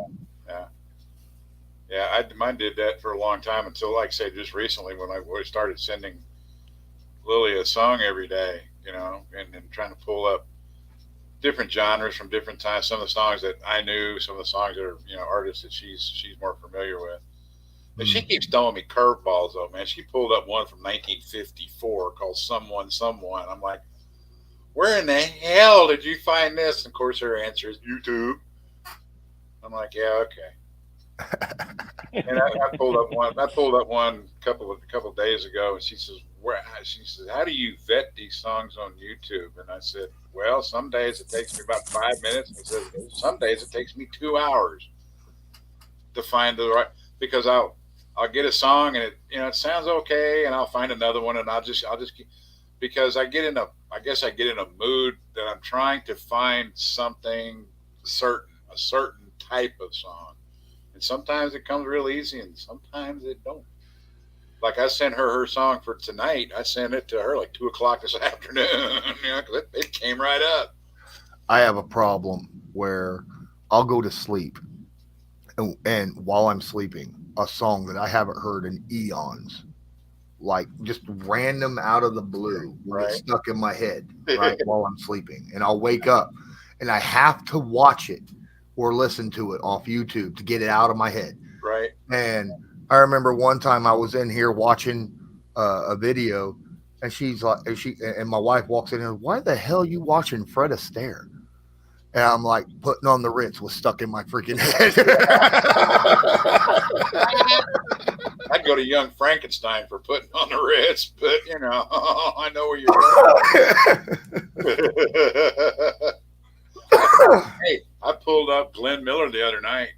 Mine did that for a long time until, like I say, just recently when I started sending Lily a song every day, and trying to pull up different genres from different times. Some of the songs that I knew, some of the songs that are, artists that she's more familiar with. But she keeps throwing me curveballs, though, man. She pulled up one from 1954 called Someone, Someone. I'm like, where in the hell did you find this? And of course, her answer is YouTube. I'm like, yeah, okay. And I pulled up one. I pulled up one a couple of days ago, and she says, how do you vet these songs on YouTube? And I said, well, some days it takes me about 5 minutes. And I said, some days it takes me 2 hours to find the right, because I'll get a song and it sounds okay, and I'll find another one, and I'll just keep, because I guess I get in a mood that I'm trying to find something certain, a certain type of song. And sometimes it comes real easy and sometimes it don't. Like I sent her song for tonight. I sent it to her like 2 o'clock this afternoon. 'Cause it came right up. I have a problem where I'll go to sleep, and while I'm sleeping, a song that I haven't heard in eons, like just random out of the blue, will get Right. stuck in my head right while I'm sleeping, and I'll wake up, and I have to watch it or listen to it off YouTube to get it out of my head. Right. And I remember one time I was in here watching a video, and she's like, and my wife walks in and goes, "Why the hell are you watching Fred Astaire?" And I'm like, "Putting on the Ritz" was stuck in my freaking head. I'd go to Young Frankenstein for Putting on the Ritz, but I know where you're going. Hey, I pulled up Glenn Miller the other night,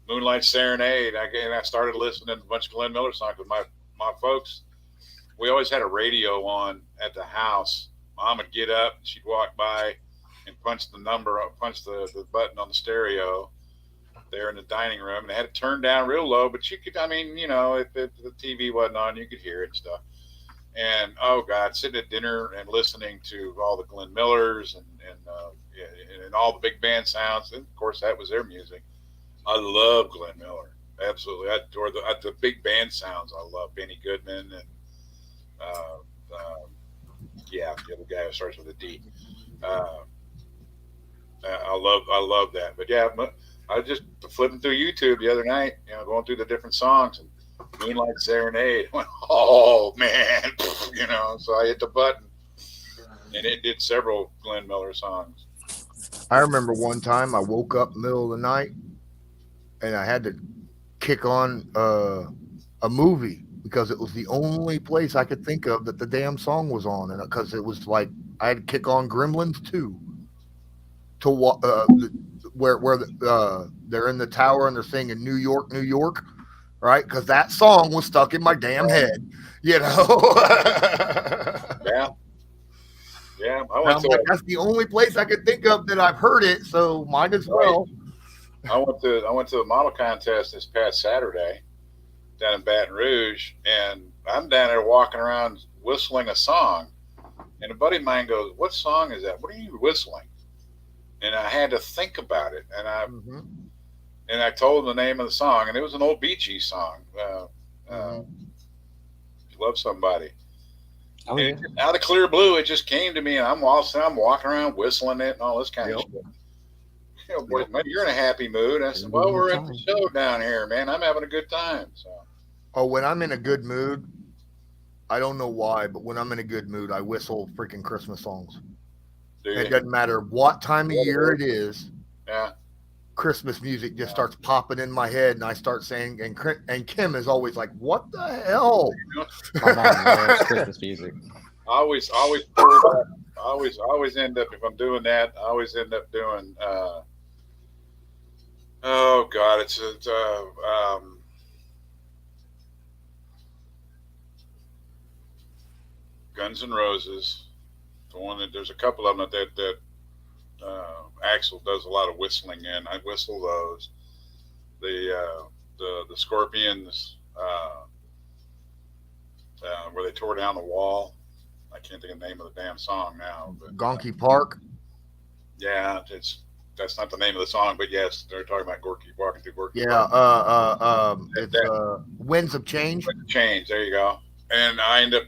Moonlight Serenade. I started listening to a bunch of Glenn Miller songs with my folks. We always had a radio on at the house. Mom would get up, and she'd walk by and punch the button on the stereo there in the dining room, and they had it turned down real low, but you could, if the TV wasn't on, you could hear it and stuff. And oh God, sitting at dinner and listening to all the Glenn Millers and all the big band sounds, and of course that was their music. I love Glenn Miller, absolutely. I adore the big band sounds. I love Benny Goodman and the other guy who starts with a D. I love that. But yeah, I was just flipping through YouTube the other night, going through the different songs, and Moonlight Serenade. I went, oh man, so I hit the button, and it did several Glenn Miller songs. I remember one time I woke up in the middle of the night, and I had to kick on a movie because it was the only place I could think of that the damn song was on, and because it was like I had to kick on Gremlins 2 to where they're in the tower and they're singing New York, New York, right? Because that song was stuck in my damn head, Yeah. I'm like, that's the only place I could think of that I've heard it, so might as well. I went to the model contest this past Saturday down in Baton Rouge, and I'm down there walking around whistling a song, and a buddy of mine goes, "What song is that? What are you whistling?" And I had to think about it, and I told him the name of the song, and it was an old Bee Gees song. Love Somebody. Oh, yeah. Out of clear blue, it just came to me, and I'm walking around whistling it and all this kind of shit. Boy, man, you're in a happy mood. I said, well, we're at the show down here, man. I'm having a good time. So. Oh, when I'm in a good mood, I don't know why, but when I'm in a good mood, I whistle freaking Christmas songs. It doesn't matter what time of year it is. Yeah. Christmas music just starts popping in my head, and I start saying, and Kim is always like, "What the hell?" My mom loves Christmas music. I always end up, if I'm doing that, I always end up doing. Oh God, it's Guns N' Roses. The one that there's a couple of them that Axel does a lot of whistling in. I whistle those. The Scorpions, where they tore down the wall. I can't think of the name of the damn song now. But, Gonky Park. Yeah, that's not the name of the song, but yes, they're talking about Gorky walking through Gorky. Yeah, it's Winds of Change. Winds of Change. There you go. And I end up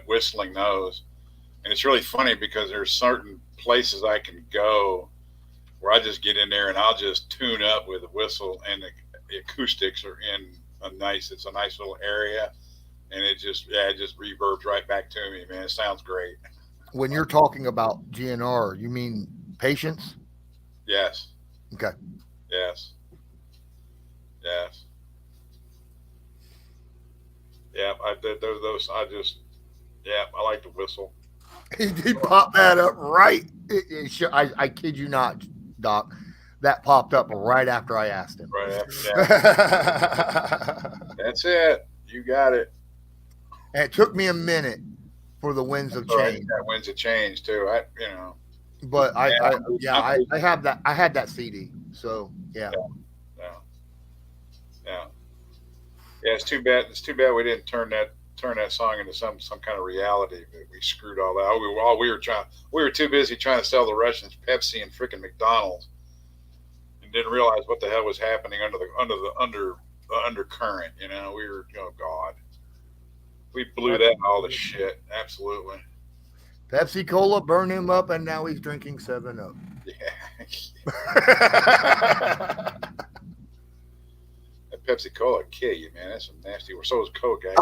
whistling those, and it's really funny because there's certain places I can go where I just get in there and I'll just tune up with a whistle, and the acoustics are in it's a nice little area, and it just reverbs right back to me, man. It sounds great. When you're talking about GNR, you mean Patience? Yes. Okay. Yes. Yeah, I did those. I like to whistle. He popped that up right. I kid you not, Doc. That popped up right after I asked him. Right after that. That's it. You got it. And it took me a minute for the winds of So change. that winds of change too. But I have that. I had that CD. So yeah. Yeah. Yeah. Yeah, it's too bad. It's too bad we didn't turn that song into some kind of reality. But we screwed all that. We were too busy trying to sell the Russians Pepsi and freaking McDonald's, and didn't realize what the hell was happening under the undercurrent. You know, we were, oh God, we blew that all to shit. Absolutely. Pepsi Cola burned him up, and now he's drinking 7-Up. Yeah. That Pepsi Cola kill you, man. That's some nasty. So is Coke, guys.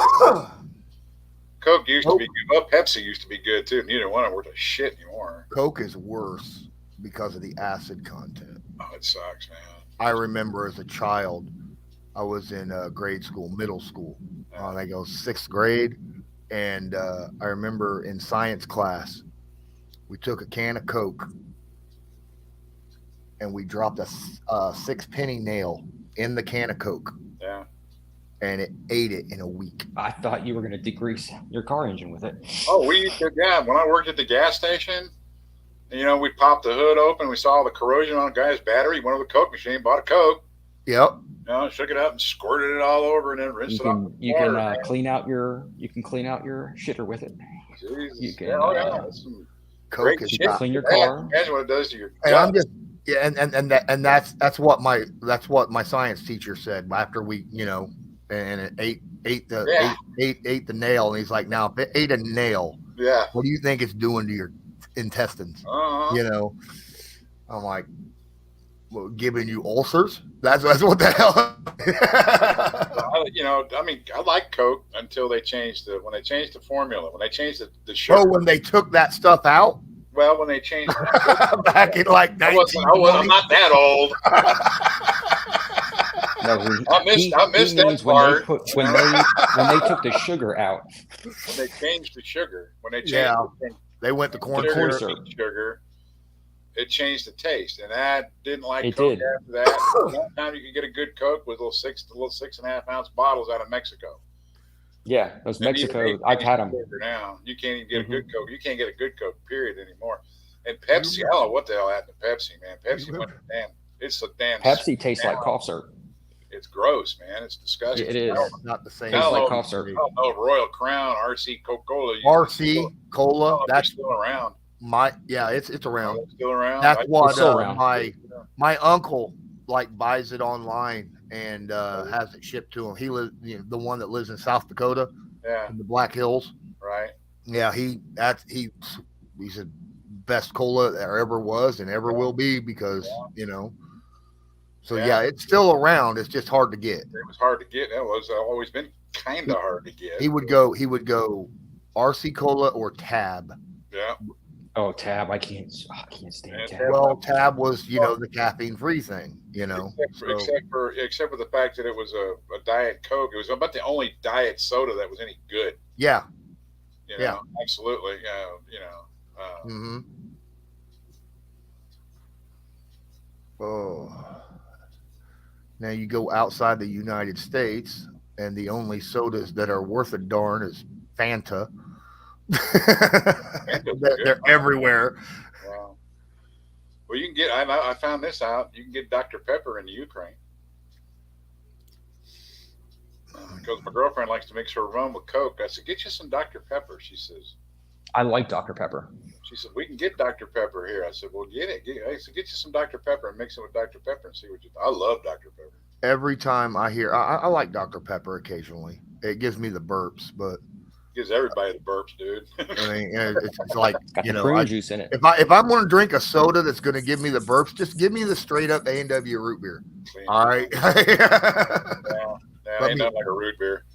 Coke used to be good. Well, Pepsi used to be good too. Neither one of them worth a shit anymore. Coke is worse because of the acid content. Oh, it sucks, man. I remember as a child, I was in grade school, middle school. I think I was 6th grade. And I remember in science class, we took a can of Coke and we dropped a 6-penny nail in the can of Coke. Yeah. And it ate it in a week. I thought you were going to degrease your car engine with it. Oh, we used to, yeah. When I worked at the gas station, you know, we popped the hood open. We saw the corrosion on a guy's battery. Went to the Coke machine, bought a Coke. Yep. You know, shook it up and squirted it all over, and then rinsed it off. You can clean out your shitter with it. Jesus. You can That's some Coke great is shit. not. clean your car. Imagine what it does to your. And I'm just that's what my science teacher said after we, you know, and it ate the nail, and he's like, now if it ate a nail, Yeah. what do you think it's doing to your intestines? Uh-huh. You know, I'm like, well, giving you ulcers. That's what the hell. You know, I mean, I like Coke until they changed the formula, when they changed the sugar. Oh, when they took that stuff out. Well, when they changed back in like 1920. I'm not that old. No, I missed that part. When they took the sugar out. When they changed the sugar, they went to corn syrup. Sugar, it changed the taste, and I didn't like Coke after that. One time you could get a good Coke with little 6.5 ounce bottles out of Mexico. Yeah, those Mexico. I've had them. Now you can't even get a good Coke. You can't get a good Coke, period, anymore. And Pepsi, I don't know what the hell happened to Pepsi, man. Pepsi, it's a damn. Pepsi tastes like cough syrup. It's gross, man. It's disgusting. It is not the same. Tastes like cough syrup. I don't know, Royal Crown, RC Coca-Cola. RC Cola, that's still around. It's around. It's still around. That's what around. my uncle buys it online and has it shipped to him. He lives, the one that lives in South Dakota, in the Black Hills. Right. Yeah, he's the best cola there ever was and ever will be because So it's still around. It's just hard to get. It was hard to get. It was always been kind of hard to get. He would go RC Cola or Tab. Yeah. Oh, Tab! I can't stand Tab. Well, Tab was the caffeine-free thing. Except for the fact that it was a Diet Coke. It was about the only diet soda that was any good. Yeah. Absolutely. Mm-hmm. Oh. Now you go outside the United States, and the only sodas that are worth a darn is Fanta. They're everywhere. Wow. Well, you can get. I found this out. You can get Dr. Pepper in the Ukraine because my girlfriend likes to mix her rum with Coke. I said, "Get you some Dr. Pepper." She says, "I like Dr. Pepper." She said, "We can get Dr. Pepper here." I said, "Well, get it." I said, "Get you some Dr. Pepper and mix it with Dr. Pepper and see what you." I love Dr. Pepper. Every time I hear, I like Dr. Pepper occasionally. It gives me the burps, but. Gives everybody the burps, dude. I mean, it's like got the prune juice in it. If I'm going to drink a soda that's going to give me the burps, just give me the straight up A&W root beer. Clean. All right. Ain't nothing like a root beer.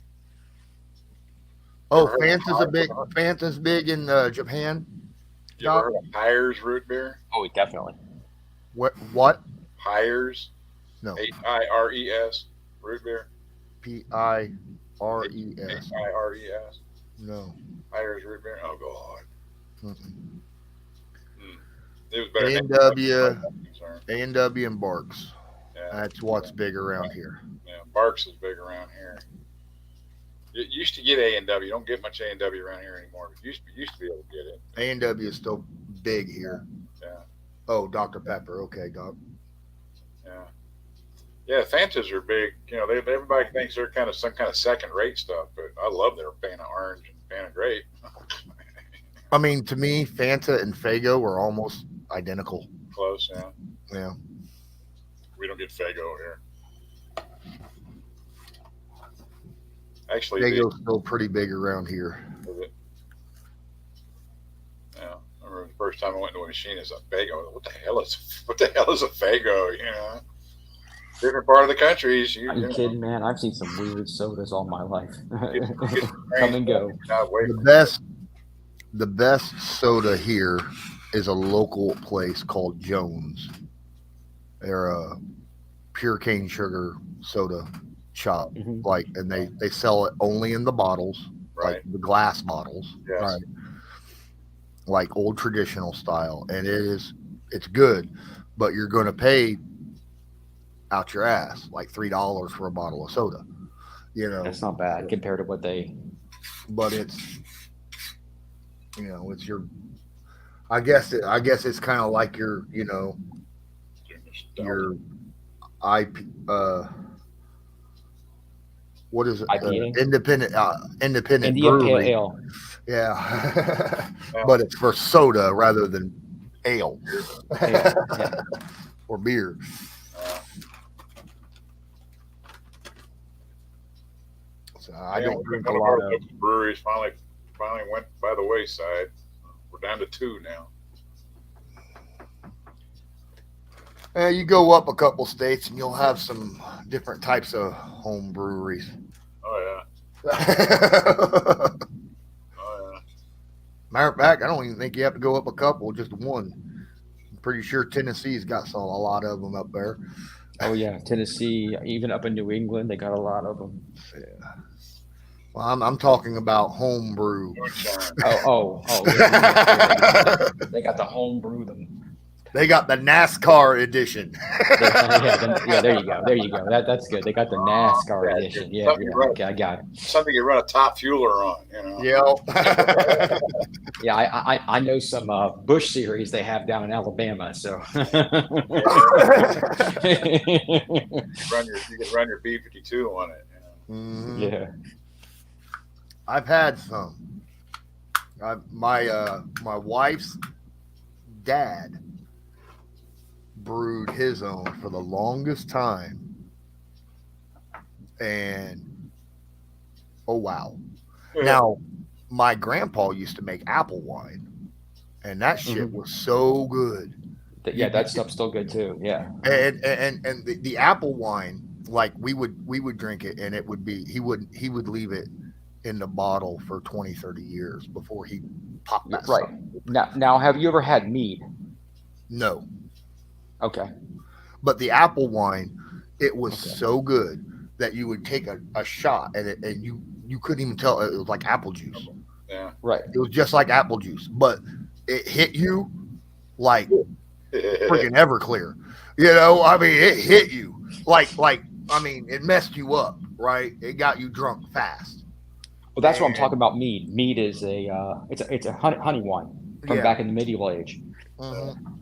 Oh, Fanta's big in Japan. You ever heard of Hires root beer? Oh, definitely. What? Hires. No. Hires root beer. Pires. Hires. No. Hires root beer. Oh God. It was better. A&W and Barks. Yeah. That's what's big around here. Yeah, Barks is big around here. You used to get A&W. You don't get much A&W around here anymore. But used to be able to get it. A&W is still big here. Yeah. Oh, Dr. Pepper. Okay, Doc. Yeah. Yeah, Fantas are big. Everybody thinks they're kind of some kind of second rate stuff, but I love their Fanta Orange and Fanta Grape. I mean, to me, Fanta and Fago are almost identical. Close, yeah. Yeah. We don't get Fago here. Actually, Fago's still pretty big around here. Yeah. I remember the first time I went to a machine, it's a Fago. What the hell is a Fago? Different part of the country. Are you kidding, man? I've seen some weird sodas all my life. Come and go. The best soda here is a local place called Jones. They're a pure cane sugar soda shop, and they sell it only in the bottles, right? Like the glass bottles, yes. Right? Like old traditional style, and it's good, but you're going to pay out your ass like $3 for a bottle of soda. That's not bad compared to what they. But it's it's your. I guess it's kind of like your your IP. What is it? Independent India brewery. Pale Ale. Yeah, but it's for soda rather than ale. Or beer. So I don't drink a lot of breweries. Finally went by the wayside. We're down to 2 now. You go up a couple states and you'll have some different types of home breweries. Oh yeah. Matter of fact, I don't even think you have to go up a couple, just one. I'm pretty sure Tennessee's got a lot of them up there. Oh yeah, Tennessee, even up in New England, they got a lot of them. Yeah. Well, I'm talking about home brew. Oh. Yeah. They got the home brew them. They got the NASCAR edition. Yeah, there you go. That's good. They got the NASCAR edition. Yeah. Okay, I got it. Something you run a top fueler on, Yeah. Yeah, I know some Bush series they have down in Alabama. So you can run your B-52 on it. Mm-hmm. Yeah. I've had some. My wife's dad brewed his own for the longest time, and oh wow. Now my grandpa used to make apple wine, and that shit was so good. That stuff's still good too. Yeah. And the apple wine, like we would drink it, and it would be he would leave it in the bottle for 20-30 years before he popped that right stuff. Now have you ever had mead? No. Okay. But the apple wine, it was so good that you would take a shot and you couldn't even tell it was like apple juice. Yeah. Right. It was just like apple juice, but it hit you like freaking Everclear. I mean, it hit you like I mean, it messed you up, right? It got you drunk fast. Well, that's what I'm talking about. Mead. Mead is it's a honey wine from back in the medieval age. Mm-hmm.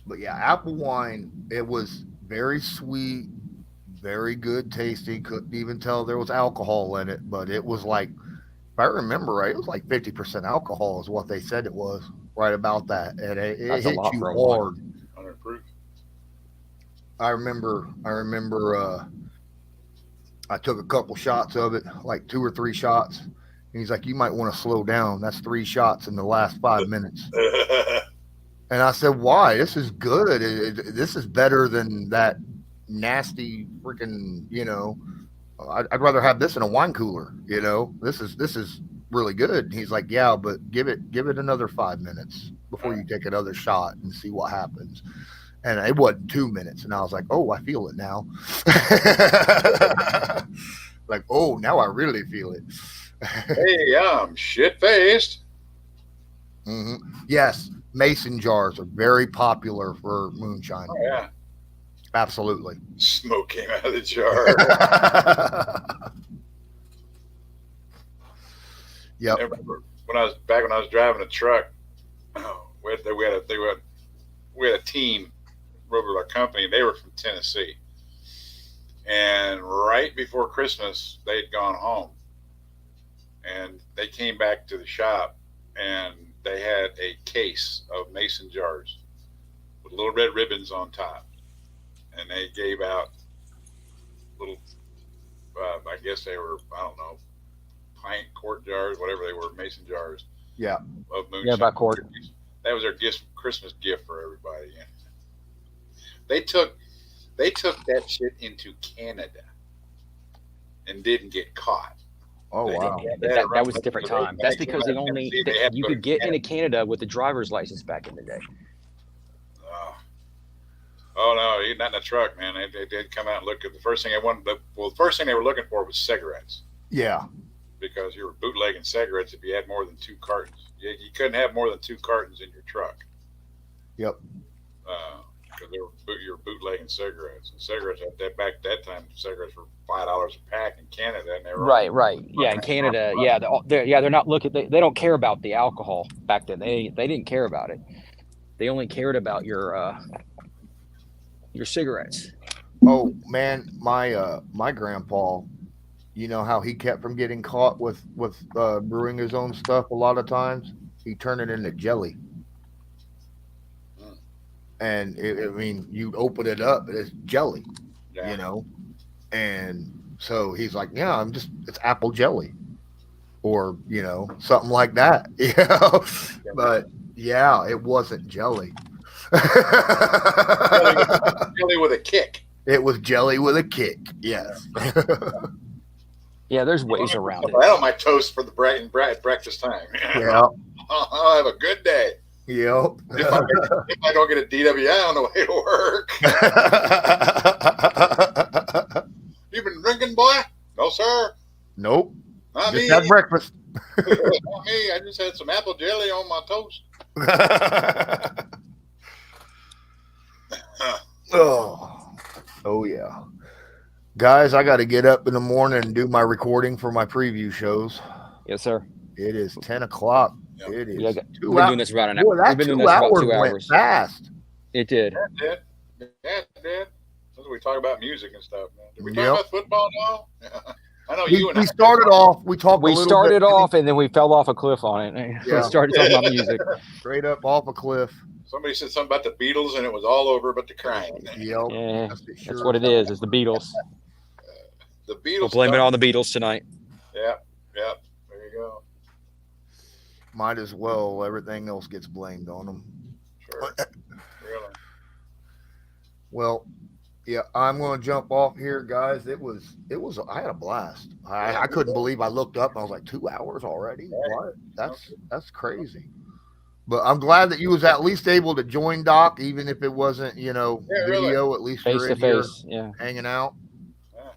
But yeah, apple wine, it was very sweet, very good tasting. Couldn't even tell there was alcohol in it, but it was like, if I remember right, it was like 50% alcohol is what they said it was, right about that. And it hit you hard. 100 proof. I remember I took a couple shots of it, like 2 or 3 shots. And he's like, you might want to slow down. That's 3 shots in the last 5 minutes. And I said, why? This is good. This is better than that nasty freaking, I'd rather have this in a wine cooler, This is really good. And he's like, yeah, but give it another 5 minutes before you take another shot and see what happens. And it wasn't 2 minutes. And I was like, oh, I feel it now. Like, oh, now I really feel it. Hey, I'm shit-faced. Mm-hmm. Yes. Mason jars are very popular for moonshine. Oh, yeah. Absolutely. Smoke came out of the jar. Yep. I remember when I was driving a truck, we had a team with our company. They were from Tennessee, and right before Christmas, they'd gone home, and they came back to the shop, and they had a case of mason jars with little red ribbons on top, and they gave out little. I guess they were, I don't know, pint, quart jars, whatever they were, mason jars. Yeah. Of moonshine. Yeah, about quart. That was their Christmas gift for everybody. And they took that shit into Canada and didn't get caught. Oh wow. That was a different time. That's because you could get into Canada with the driver's license back in the day. Oh no, not in a truck, man. They did come out and look at the first thing the first thing they were looking for was cigarettes. Yeah. Because you were bootlegging cigarettes if you had more than 2 cartons. You couldn't have more than 2 cartons in your truck. Yep. Because you were bootlegging cigarettes. And cigarettes back at that time, cigarettes were $5 a pack in Canada, and they were right. Yeah, in Canada, they're not looking. They don't care about the alcohol back then. They didn't care about it. They only cared about your cigarettes. Oh man, my grandpa, you know how he kept from getting caught with brewing his own stuff a lot of times? He turned it into jelly. And you'd open it up, it's jelly, you know? And so he's like, yeah, it's apple jelly or, you know, something like that, you know? But yeah, it wasn't jelly. Jelly with a kick. It was jelly with a kick, yes. Yeah, there's ways around it. I on my toast for the breakfast time. Yeah. I'll have a good day. Yep. If I don't get a DWI on the way to work. You been drinking, boy? No, sir. Nope. Not just me. had breakfast. Not me. I just had some apple jelly on my toast. Oh yeah. Guys, I got to get up in the morning and do my recording for my preview shows. Yes, sir. It is 10 o'clock. Yep. It is. Yeah, we've been doing this about an hour. Boy, that We've been doing 2 this about hours 2 went hours. fast. It did. Yeah, it did. That's we talk about music and stuff, man. Did we Yep. talk about football now? I know We started off. We talked. We a little started bit, off and then we fell off a cliff on it. Yeah. We started talking about music. straight up off a cliff. Somebody said something about the Beatles, and it was all over but the crying. Yep. Yeah, That's that's what it is. It's the Beatles. The Beatles. We'll blame it on the Beatles tonight. Yep. There you go. Might as well. Everything else gets blamed on them. Sure. Really. Well, yeah, I'm going to jump off here, guys. It was. I had a blast. I couldn't believe I looked up and I was like, 2 hours already. What? That's crazy. But I'm glad that you was at least able to join Doc, even if it wasn't, video. Really. At least Face you're to in here face. Yeah. hanging out. Yeah.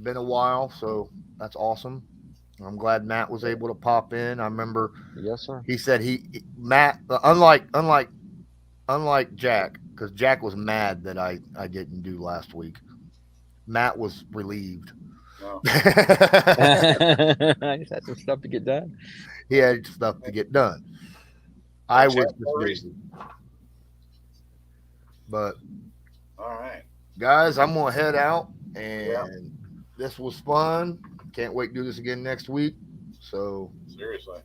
Been a while, so that's awesome. I'm glad Matt was able to pop in. I remember. Yes, sir. He said Matt, unlike Jack, because Jack was mad that I didn't do last week. Matt was relieved. No. I just had some stuff to get done. He had stuff to get done. I was just busy. But All right. guys, I'm gonna head out, and this was fun. Can't wait to do this again next week. So Seriously.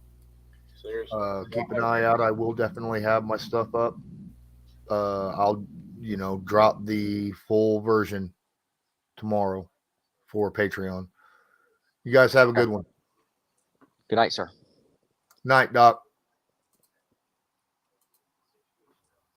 keep an eye out. I will definitely have my stuff up. I'll drop the full version tomorrow for Patreon. You guys have a good one. Good night, sir. Night, Doc.